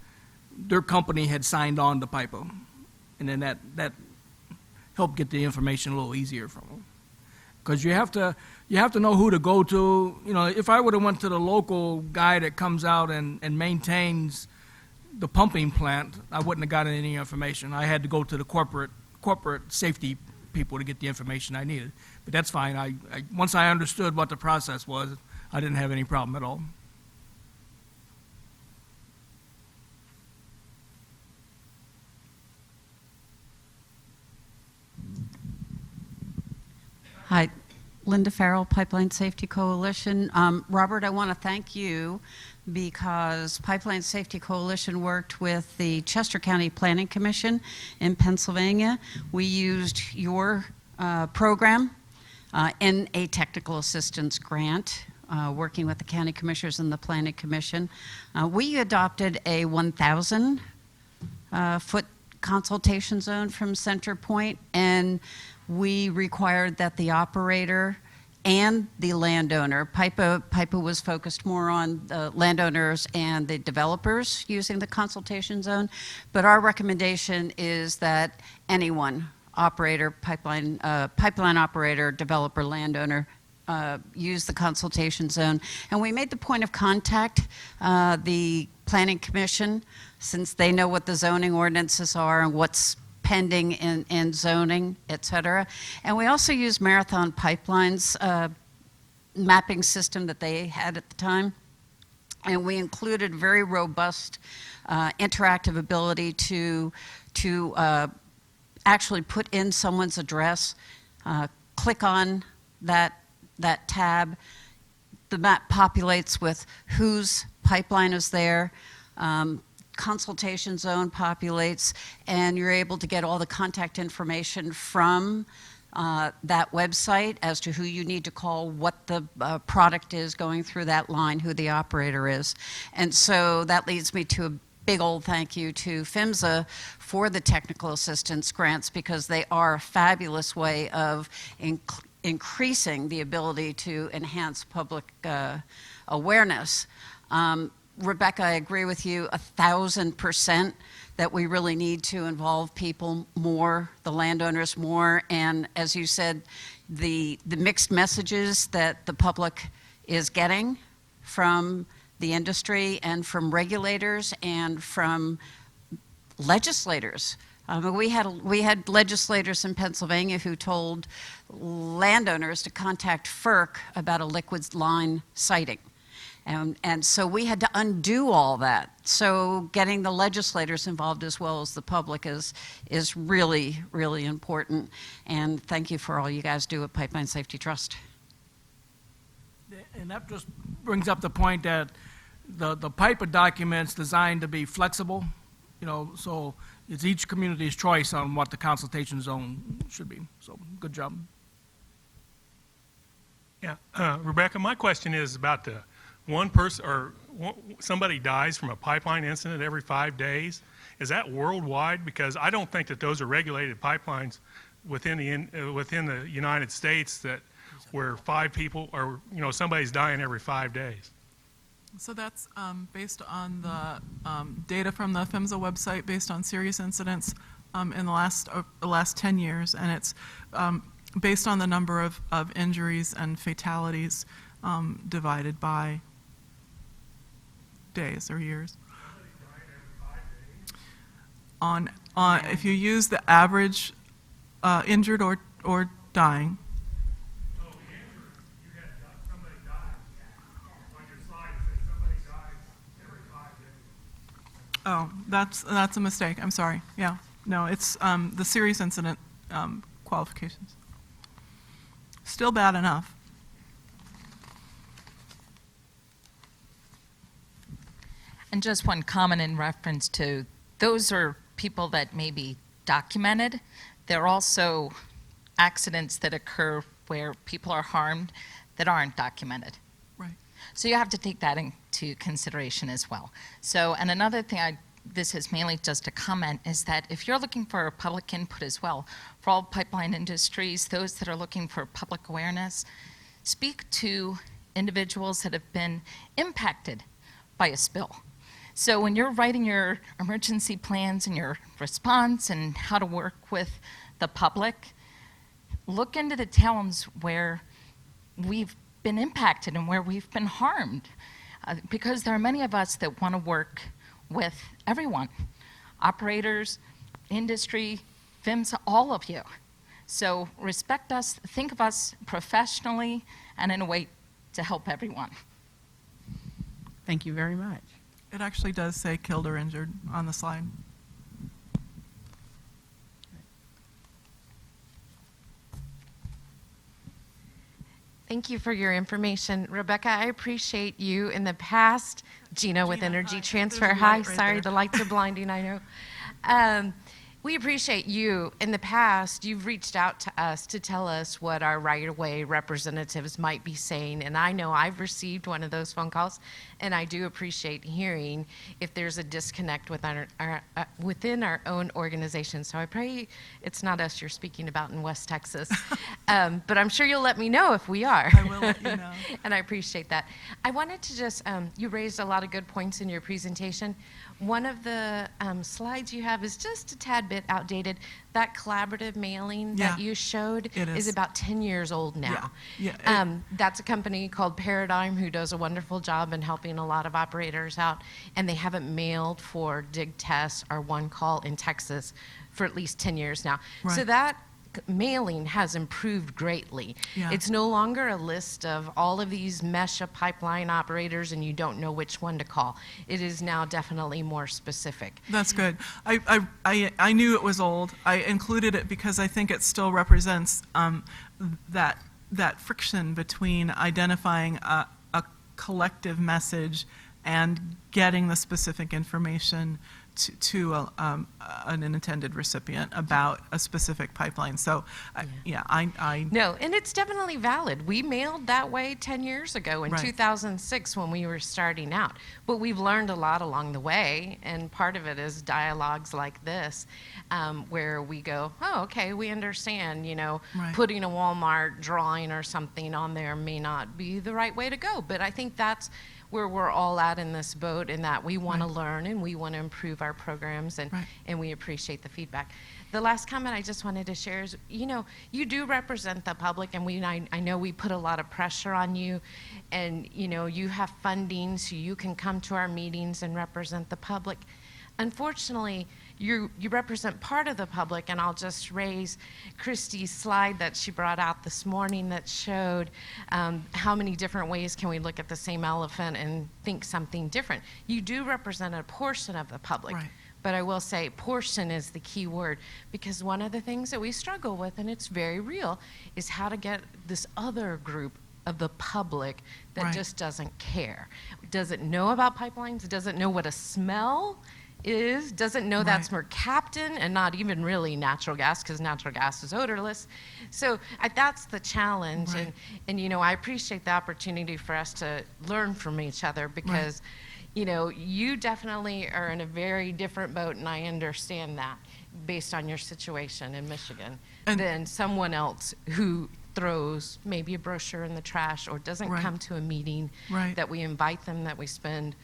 their company had signed on to PIPA. And then that helped get the information a little easier from them. Because you have to know who to go to. You know, if I would have went to the local guy that comes out and maintains the pumping plant, I wouldn't have gotten any information. I had to go to the corporate safety people to get the information I needed. But that's fine. Once I understood what the process was, I didn't have any problem at all. Hi, Linda Farrell, Pipeline Safety Coalition. Robert, I want to thank you because Pipeline Safety Coalition worked with the Chester County Planning Commission in Pennsylvania. We used your program in a technical assistance grant, working with the county commissioners and the planning commission. We adopted a 1,000 foot consultation zone from Center Point, and we required that the operator and the landowner, PIPA was focused more on the landowners and the developers using the consultation zone, but our recommendation is that anyone, operator, pipeline operator, developer, landowner, use the consultation zone. And we made the point of contact the Planning Commission, since they know what the zoning ordinances are and what's pending in zoning, et cetera. And we also used Marathon Pipeline's mapping system that they had at the time. And we included very robust interactive ability to actually put in someone's address, click on that tab. The map populates with whose pipeline is there, consultation zone populates, and you're able to get all the contact information from that website as to who you need to call, what the product is going through that line, who the operator is. And so that leads me to a big old thank you to PHMSA for the technical assistance grants, because they are a fabulous way of increasing the ability to enhance public awareness. Rebecca, I agree with you 1,000% that we really need to involve people more, the landowners more, and as you said, the mixed messages that the public is getting from the industry and from regulators and from legislators. We had legislators in Pennsylvania who told landowners to contact FERC about a liquid line siting. And so we had to undo all that. So getting the legislators involved as well as the public is really, really important. And thank you for all you guys do at Pipeline Safety Trust. And that just brings up the point that the PIPA document's designed to be flexible, so it's each community's choice on what the consultation zone should be. So good job. Yeah, Rebecca, my question is about the one person or somebody dies from a pipeline incident every 5 days. Is that worldwide? Because I don't think that those are regulated pipelines within the United States that where 5 people or somebody's dying every 5 days. So that's based on the data from the PHMSA website, based on serious incidents in the last 10 years, and it's based on the number of injuries and fatalities divided by days or years. On if you use the average injured or dying. Oh, injured. You had somebody died. On your slide it says somebody dies every 5 days. Oh, that's a mistake. I'm sorry. Yeah. No, it's the serious incident qualifications. Still bad enough. And just one comment in reference to, those are people that may be documented. There are also accidents that occur where people are harmed that aren't documented. Right. So you have to take that into consideration as well. So, and another thing this is mainly just a comment, is that if you're looking for public input as well, for all pipeline industries, those that are looking for public awareness, speak to individuals that have been impacted by a spill. So when you're writing your emergency plans and your response and how to work with the public, look into the towns where we've been impacted and where we've been harmed. Because there are many of us that want to work with everyone, operators, industry, PHMSA, all of you. So respect us, think of us professionally and in a way to help everyone. Thank you very much. It actually does say killed or injured on the slide. Thank you for your information. Rebecca, I appreciate you in the past. Gina with Energy hi. Transfer. There's a Hi, light right sorry, there. the lights are blinding, I know. We appreciate you. In the past, you've reached out to us to tell us what our right-of-way representatives might be saying, and I know I've received one of those phone calls, and I do appreciate hearing if there's a disconnect with within our own organization. So I pray it's not us you're speaking about in West Texas, but I'm sure you'll let me know if we are. I will let you know. And I appreciate that. I wanted to just, you raised a lot of good points in your presentation. One of the slides you have is just a tad bit outdated. That collaborative mailing that Yeah, you showed it is. about 10 years old now. Yeah, That's a company called Paradigm who does a wonderful job in helping a lot of operators out, and they haven't mailed for dig tests or one call in Texas for at least 10 years now. So Right. that mailing has improved greatly. Yeah. It's no longer a list of all of these MESHA pipeline operators and you don't know which one to call. It is now definitely more specific. That's good. I knew it was old. I included it because I think it still represents that friction between identifying a collective message and getting the specific information to an intended recipient about a specific pipeline. So, I No, and it's definitely valid. We mailed that way 10 years ago in Right. 2006 when we were starting out. But we've learned a lot along the way, and part of it is dialogues like this, where we go, oh, okay, we understand, Right. putting a Walmart drawing or something on there may not be the right way to go. But I think that's where we're all at in this boat, in that we want to learn and we want to improve our programs, and, Right. and we appreciate the feedback. The last comment I just wanted to share is, you do represent the public, and I know we put a lot of pressure on you, and, you have funding so you can come to our meetings and represent the public. Unfortunately, you represent part of the public, and I'll just raise Christie's slide that she brought out this morning that showed how many different ways can we look at the same elephant and think something different. You do represent a portion of the public. Right. But I will say portion is the key word, because one of the things that we struggle with, and it's very real, is how to get this other group of the public that Right. just doesn't care, doesn't know about pipelines, doesn't know what a smell is, doesn't know that's mercaptan and not even really natural gas, because natural gas is odorless. So that's the challenge. Right. And I appreciate the opportunity for us to learn from each other, because you definitely are in a very different boat, and I understand that based on your situation in Michigan, And- than someone else who throws maybe a brochure in the trash or doesn't Right. come to a meeting, Right. that we invite them, that we spend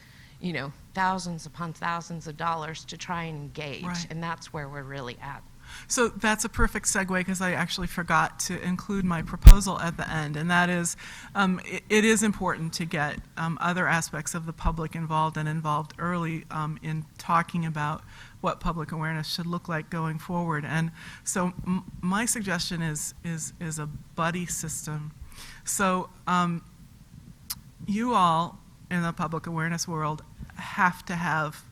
thousands upon thousands of dollars to try and engage. Right. And that's where we're really at. So that's a perfect segue, because I actually forgot to include my proposal at the end, and that is, it is important to get other aspects of the public involved, and involved early in talking about what public awareness should look like going forward. And so my suggestion is a buddy system. So you all in the public awareness world have to have,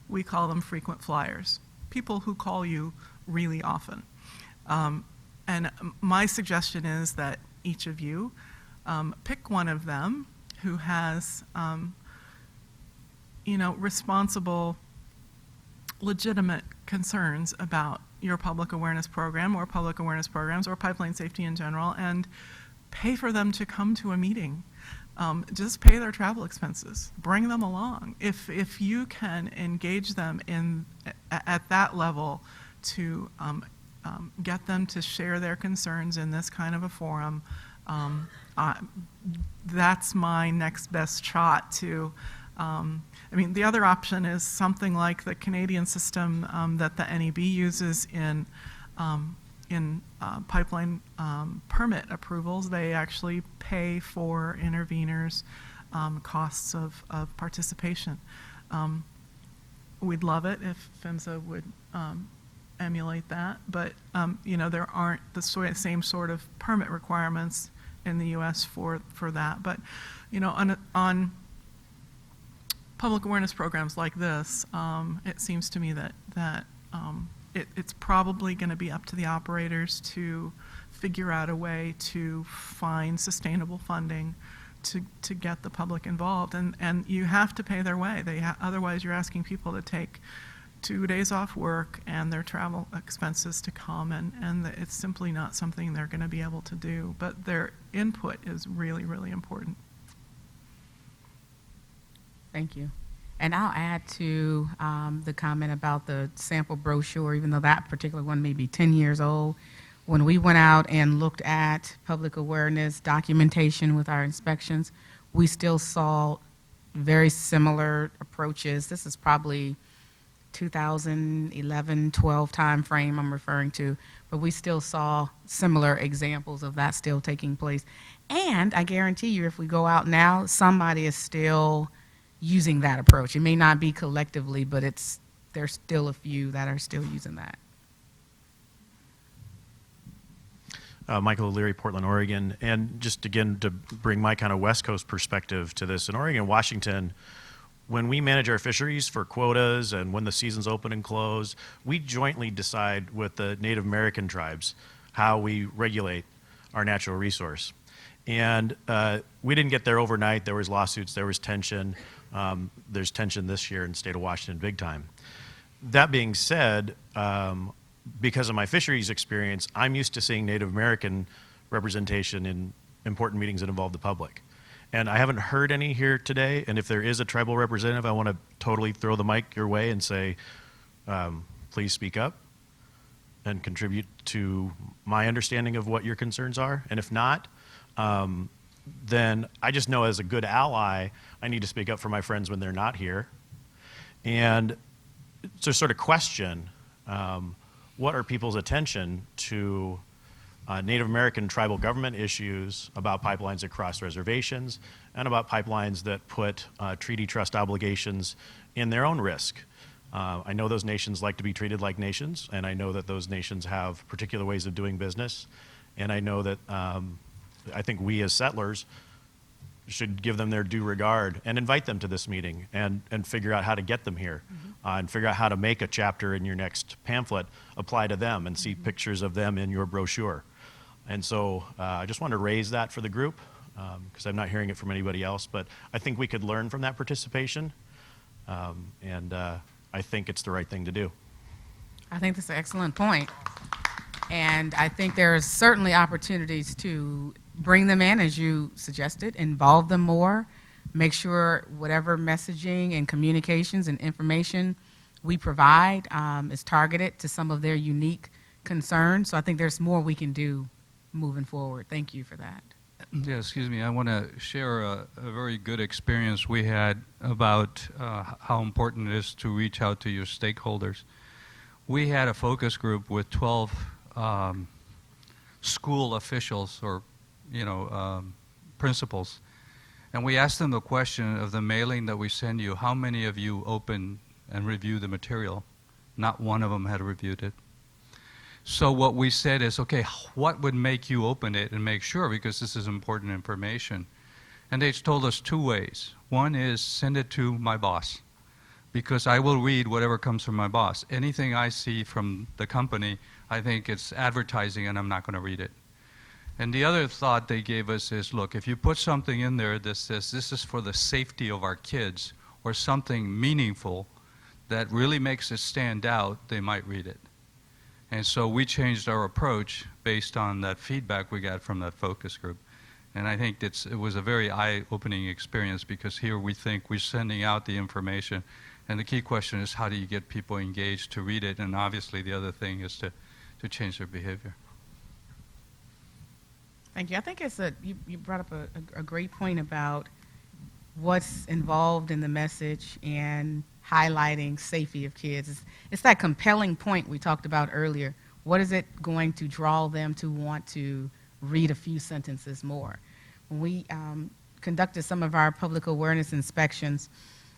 we call them frequent flyers, people who call you really often. And my suggestion is that each of you pick one of them who has, responsible, legitimate concerns about your public awareness program or public awareness programs or pipeline safety in general, and pay for them to come to a meeting. Just pay their travel expenses. Bring them along. If you can engage them at that level to get them to share their concerns in this kind of a forum, that's my next best shot to. The other option is something like the Canadian system that the NEB uses in pipeline permit approvals. They actually pay for interveners' costs of participation. We'd love it if PHMSA would emulate that, but there aren't the same sort of permit requirements in the U.S. for that. But on public awareness programs like this, it seems to me that it's probably going to be up to the operators to figure out a way to find sustainable funding to get the public involved, and you have to pay their way. Otherwise, you're asking people to take 2 days off work and their travel expenses to come, and it's simply not something they're going to be able to do. But their input is really, really important. Thank you. And I'll add to the comment about the sample brochure, even though that particular one may be 10 years old. When we went out and looked at public awareness documentation with our inspections, we still saw very similar approaches. This is probably 2011, 12 timeframe I'm referring to, but we still saw similar examples of that still taking place. And I guarantee you, if we go out now, somebody is still using that approach. It may not be collectively, but there's still a few that are still using that. Michael O'Leary, Portland, Oregon. And just again, to bring my kind of West Coast perspective to this, in Oregon and Washington, when we manage our fisheries for quotas and when the seasons open and close, we jointly decide with the Native American tribes how we regulate our natural resource. And we didn't get there overnight. There was lawsuits, there was tension. There's tension this year in the state of Washington big time. That being said, because of my fisheries experience, I'm used to seeing Native American representation in important meetings that involve the public. And I haven't heard any here today, and if there is a tribal representative, I want to totally throw the mic your way and say, please speak up and contribute to my understanding of what your concerns are. And if not, then I just know as a good ally, I need to speak up for my friends when they're not here. And to sort of question, what are people's attention to Native American tribal government issues about pipelines that cross reservations and about pipelines that put treaty trust obligations in their own risk. I know those nations like to be treated like nations, and I know that those nations have particular ways of doing business, and I know that I think we as settlers should give them their due regard and invite them to this meeting and figure out how to get them here and figure out how to make a chapter in your next pamphlet apply to them and see pictures of them in your brochure. And so I just want to raise that for the group because I'm not hearing it from anybody else, but I think we could learn from that participation and I think it's the right thing to do. I think that's an excellent point. And I think there are certainly opportunities to bring them in, as you suggested, involve them more, make sure whatever messaging and communications and information we provide is targeted to some of their unique concerns. So I think there's more we can do moving forward. Thank you for that. Yeah, excuse me. I want to share a very good experience we had about how important it is to reach out to your stakeholders. We had a focus group with 12 school officials or principals, and we asked them the question of the mailing that we send you, how many of you open and review the material? Not one of them had reviewed it. So what we said is, okay, what would make you open it and make sure, because this is important information? And they told us two ways. One is send it to my boss, because I will read whatever comes from my boss. Anything I see from the company, I think it's advertising and I'm not going to read it. And the other thought they gave us is, look, if you put something in there that says this is for the safety of our kids or something meaningful that really makes it stand out, they might read it. And so we changed our approach based on that feedback we got from that focus group. And I think it was a very eye-opening experience because here we think we're sending out the information. And the key question is how do you get people engaged to read it? And obviously the other thing is to change their behavior. Thank you. I think you brought up a great point about what's involved in the message and highlighting safety of kids. It's that compelling point we talked about earlier. What is it going to draw them to want to read a few sentences more? When we conducted some of our public awareness inspections,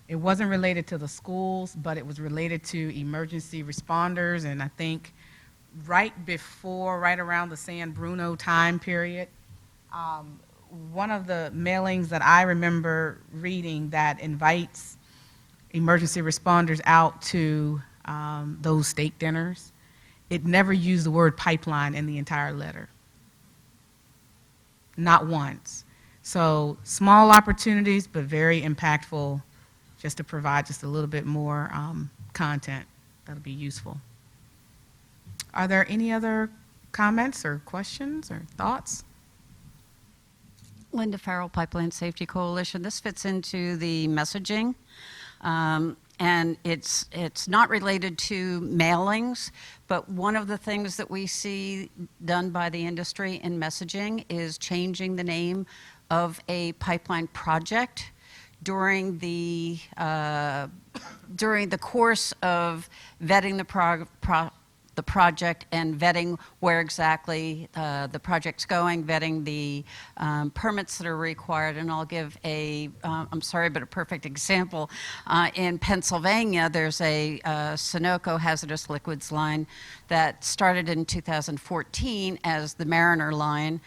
it wasn't related to the schools, but it was related to emergency responders, and I think right around the San Bruno time period, one of the mailings that I remember reading that invites emergency responders out to those steak dinners, it never used the word pipeline in the entire letter. Not once. So small opportunities, but very impactful just to provide just a little bit more content that'll be useful. Are there any other comments or questions or thoughts? Linda Farrell, Pipeline Safety Coalition. This fits into the messaging, and it's not related to mailings, but one of the things that we see done by the industry in messaging is changing the name of a pipeline project during the course of vetting the project and vetting where exactly the project's going, vetting the permits that are required. And I'll give I'm sorry, but a perfect example. In Pennsylvania, there's a Sunoco hazardous liquids line that started in 2014 as the Mariner line.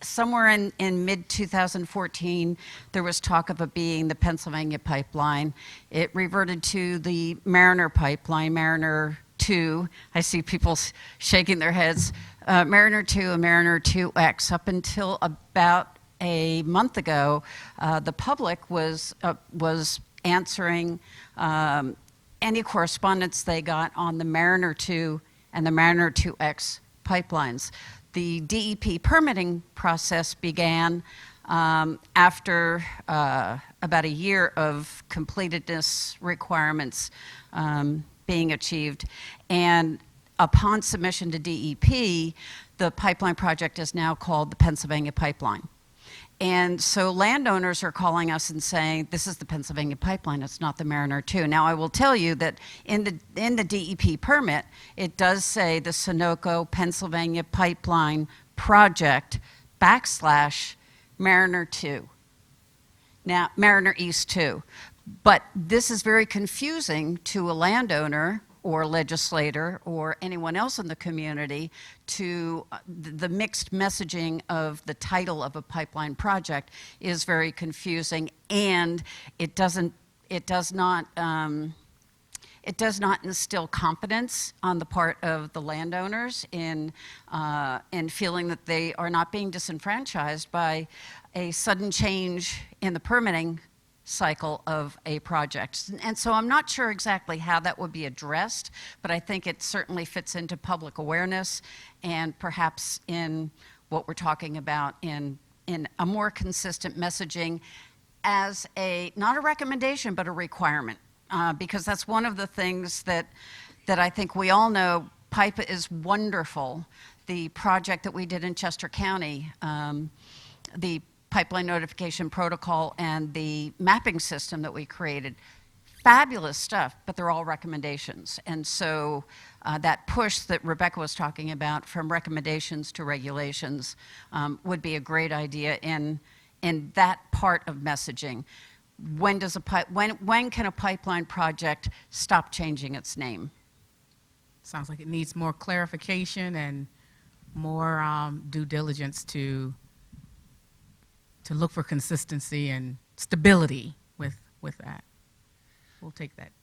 Somewhere in mid-2014, there was talk of it being the Pennsylvania pipeline. It reverted to the Mariner pipeline, Mariner 2. I see people shaking their heads. Mariner 2 and Mariner 2X up until about a month ago, the public was answering any correspondence they got on the Mariner 2 and the Mariner 2X pipelines. The DEP permitting process began after about a year of completedness requirements being achieved. And upon submission to DEP, the pipeline project is now called the Pennsylvania Pipeline. And so landowners are calling us and saying, this is the Pennsylvania Pipeline, it's not the Mariner 2. Now, I will tell you that in the DEP permit, it does say the Sunoco Pennsylvania Pipeline Project / Mariner 2. Now, Mariner East 2. But this is very confusing to a landowner or legislator or anyone else in the community to the mixed messaging of the title of a pipeline project is very confusing, and it does not instill confidence on the part of the landowners in feeling that they are not being disenfranchised by a sudden change in the permitting cycle of a project. And so I'm not sure exactly how that would be addressed, but I think it certainly fits into public awareness and perhaps in what we're talking about in a more consistent messaging as not a recommendation, but a requirement. Because that's one of the things that I think we all know. PIPA is wonderful. The project that we did in Chester County, the pipeline notification protocol and the mapping system that we created, fabulous stuff, but they're all recommendations. And so that push that Rebecca was talking about from recommendations to regulations would be a great idea in that part of messaging. When can a pipeline project stop changing its name? Sounds like it needs more clarification and more due diligence to look for consistency and stability with that. We'll take that.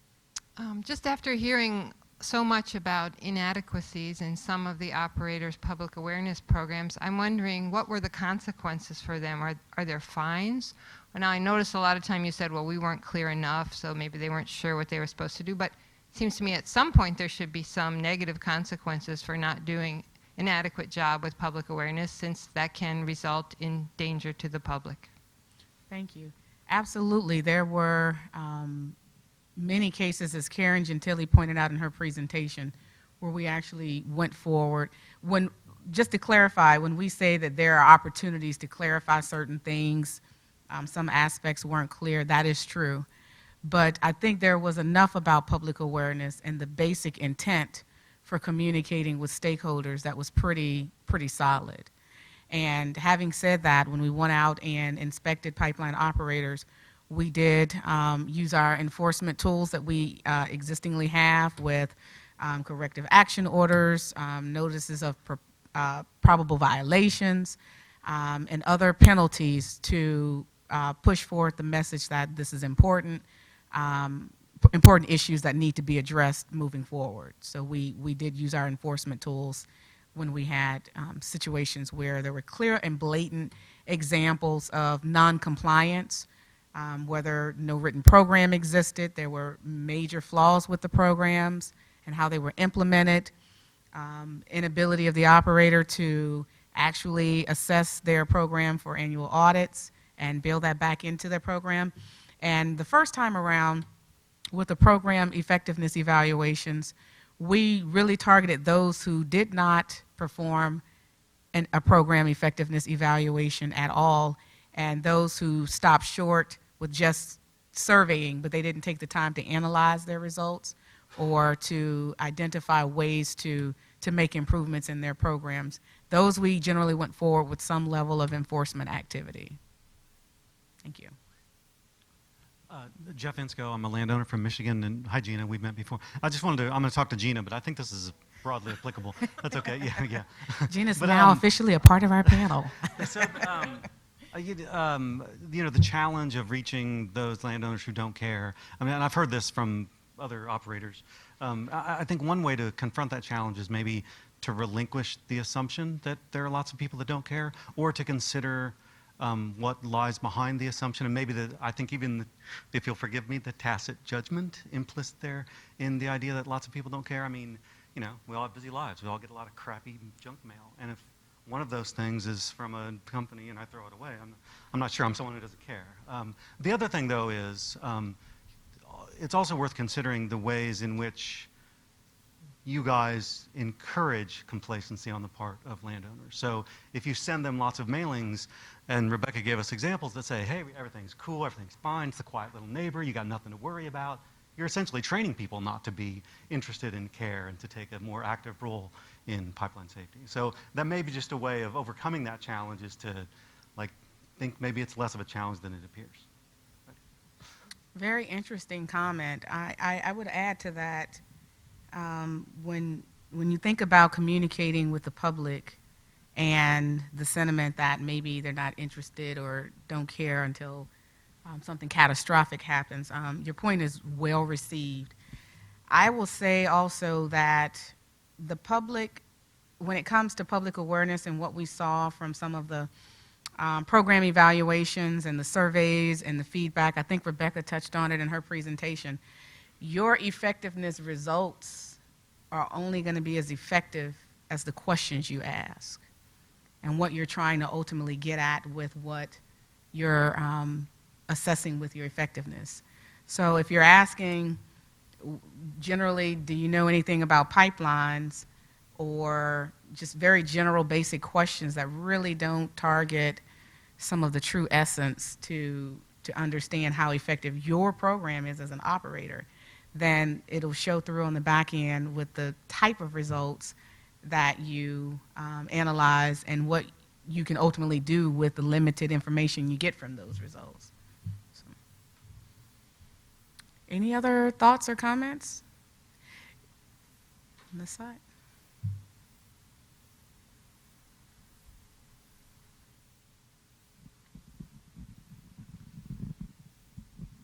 Just after hearing so much about inadequacies in some of the operators' public awareness programs, I'm wondering what were the consequences for them? Are there fines? Well, now I noticed a lot of time you said, well, we weren't clear enough, so maybe they weren't sure what they were supposed to do, but it seems to me at some point there should be some negative consequences for not doing an adequate job with public awareness, since that can result in danger to the public. Thank you. Absolutely. There were many cases, as Karen Gentili pointed out in her presentation, where we actually went forward. Just to clarify, when we say that there are opportunities to clarify certain things, some aspects weren't clear, that is true. But I think there was enough about public awareness and the basic intent for communicating with stakeholders that was pretty solid. And having said that, when we went out and inspected pipeline operators, we did use our enforcement tools that we existingly have with corrective action orders, notices of probable violations, and other penalties to push forward the message that this is important issues that need to be addressed moving forward. So we did use our enforcement tools when we had situations where there were clear and blatant examples of non-compliance, whether no written program existed, there were major flaws with the programs and how they were implemented, inability of the operator to actually assess their program for annual audits and build that back into their program. And the first time around, with the program effectiveness evaluations, we really targeted those who did not perform a program effectiveness evaluation at all, and those who stopped short with just surveying, but they didn't take the time to analyze their results or to identify ways to make improvements in their programs. Those we generally went forward with some level of enforcement activity. Thank you. Jeff Insko, I'm a landowner from Michigan, and hi Gina, we've met before. I'm going to talk to Gina, but I think this is broadly applicable. That's okay, yeah. Gina's now officially a part of our panel. So, the challenge of reaching those landowners who don't care, and I've heard this from other operators. I think one way to confront that challenge is maybe to relinquish the assumption that there are lots of people that don't care, or to consider what lies behind the assumption, and maybe I think even, if you'll forgive me, the tacit judgment implicit there in the idea that lots of people don't care. I mean, you know, we all have busy lives. We all get a lot of crappy junk mail. And if one of those things is from a company and I throw it away, I'm not sure I'm someone who doesn't care. The other thing, though, is it's also worth considering the ways in which you guys encourage complacency on the part of landowners. So if you send them lots of mailings, and Rebecca gave us examples that say, hey, everything's cool, everything's fine, it's the quiet little neighbor, you got nothing to worry about, you're essentially training people not to be interested in care and to take a more active role in pipeline safety. So that may be just a way of overcoming that challenge, is to think maybe it's less of a challenge than it appears. Very interesting comment. I would add to that, when you think about communicating with the public and the sentiment that maybe they're not interested or don't care until something catastrophic happens, your point is well received. I will say also that the public, when it comes to public awareness and what we saw from some of the program evaluations and the surveys and the feedback, I think Rebecca touched on it in her presentation, your effectiveness results are only going to be as effective as the questions you ask and what you're trying to ultimately get at with what you're assessing with your effectiveness. So if you're asking, generally, do you know anything about pipelines, or just very general basic questions that really don't target some of the true essence to understand how effective your program is as an operator, then it'll show through on the back end with the type of results that you analyze and what you can ultimately do with the limited information you get from those results. So. Any other thoughts or comments on this side?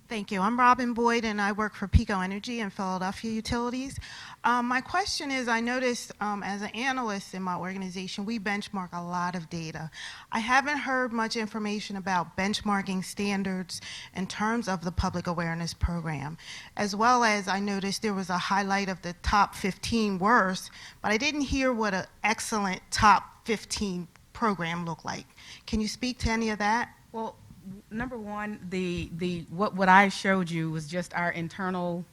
Thank you. I'm Robin Boyd, and I work for Pico Energy and Philadelphia Utilities. My question is, I noticed as an analyst in my organization, we benchmark a lot of data. I haven't heard much information about benchmarking standards in terms of the public awareness program, as well as I noticed there was a highlight of the top 15 worst, but I didn't hear what an excellent top 15 program looked like. Can you speak to any of that? Well, number one, what I showed you was just our internal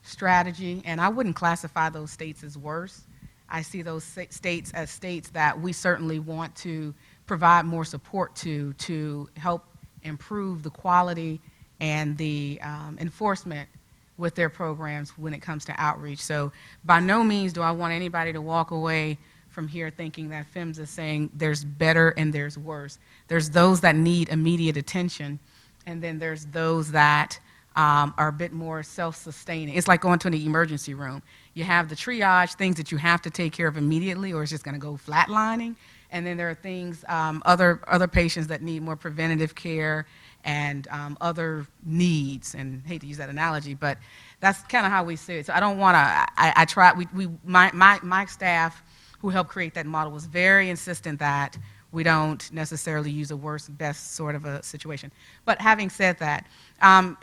strategy, and I wouldn't classify those states as worse. I see those states as states that we certainly want to provide more support to help improve the quality and the enforcement with their programs when it comes to outreach. So by no means do I want anybody to walk away from here thinking that PHMSA is saying there's better and there's worse. There's those that need immediate attention, and then there's those that are a bit more self-sustaining. It's like going to an emergency room. You have the triage, things that you have to take care of immediately or it's just going to go flatlining, and then there are things, other patients that need more preventative care and other needs, and I hate to use that analogy, but that's kind of how we see it. So I don't want to, my staff who helped create that model was very insistent that we don't necessarily use a worst, best sort of a situation. But having said that,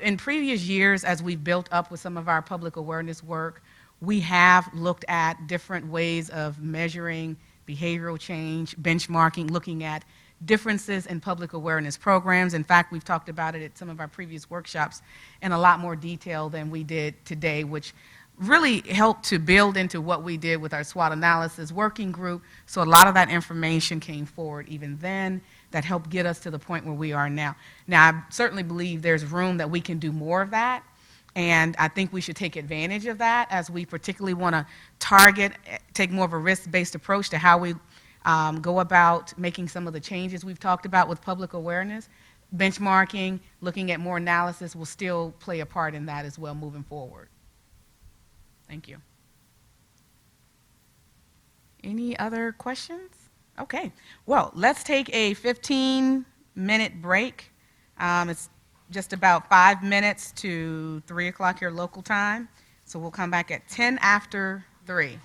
in previous years, as we've built up with some of our public awareness work, we have looked at different ways of measuring behavioral change, benchmarking, looking at differences in public awareness programs. In fact, we've talked about it at some of our previous workshops in a lot more detail than we did today, which really helped to build into what we did with our SWOT analysis working group. So a lot of that information came forward even then that helped get us to the point where we are now. Now, I certainly believe there's room that we can do more of that, and I think we should take advantage of that as we particularly want to target, take more of a risk-based approach to how we go about making some of the changes we've talked about with public awareness. Benchmarking, looking at more analysis will still play a part in that as well moving forward. Thank you. Any other questions? Okay. Well, let's take a 15-minute break. It's just about 5 minutes to 3 o'clock your local time. So we'll come back at 10 after 3.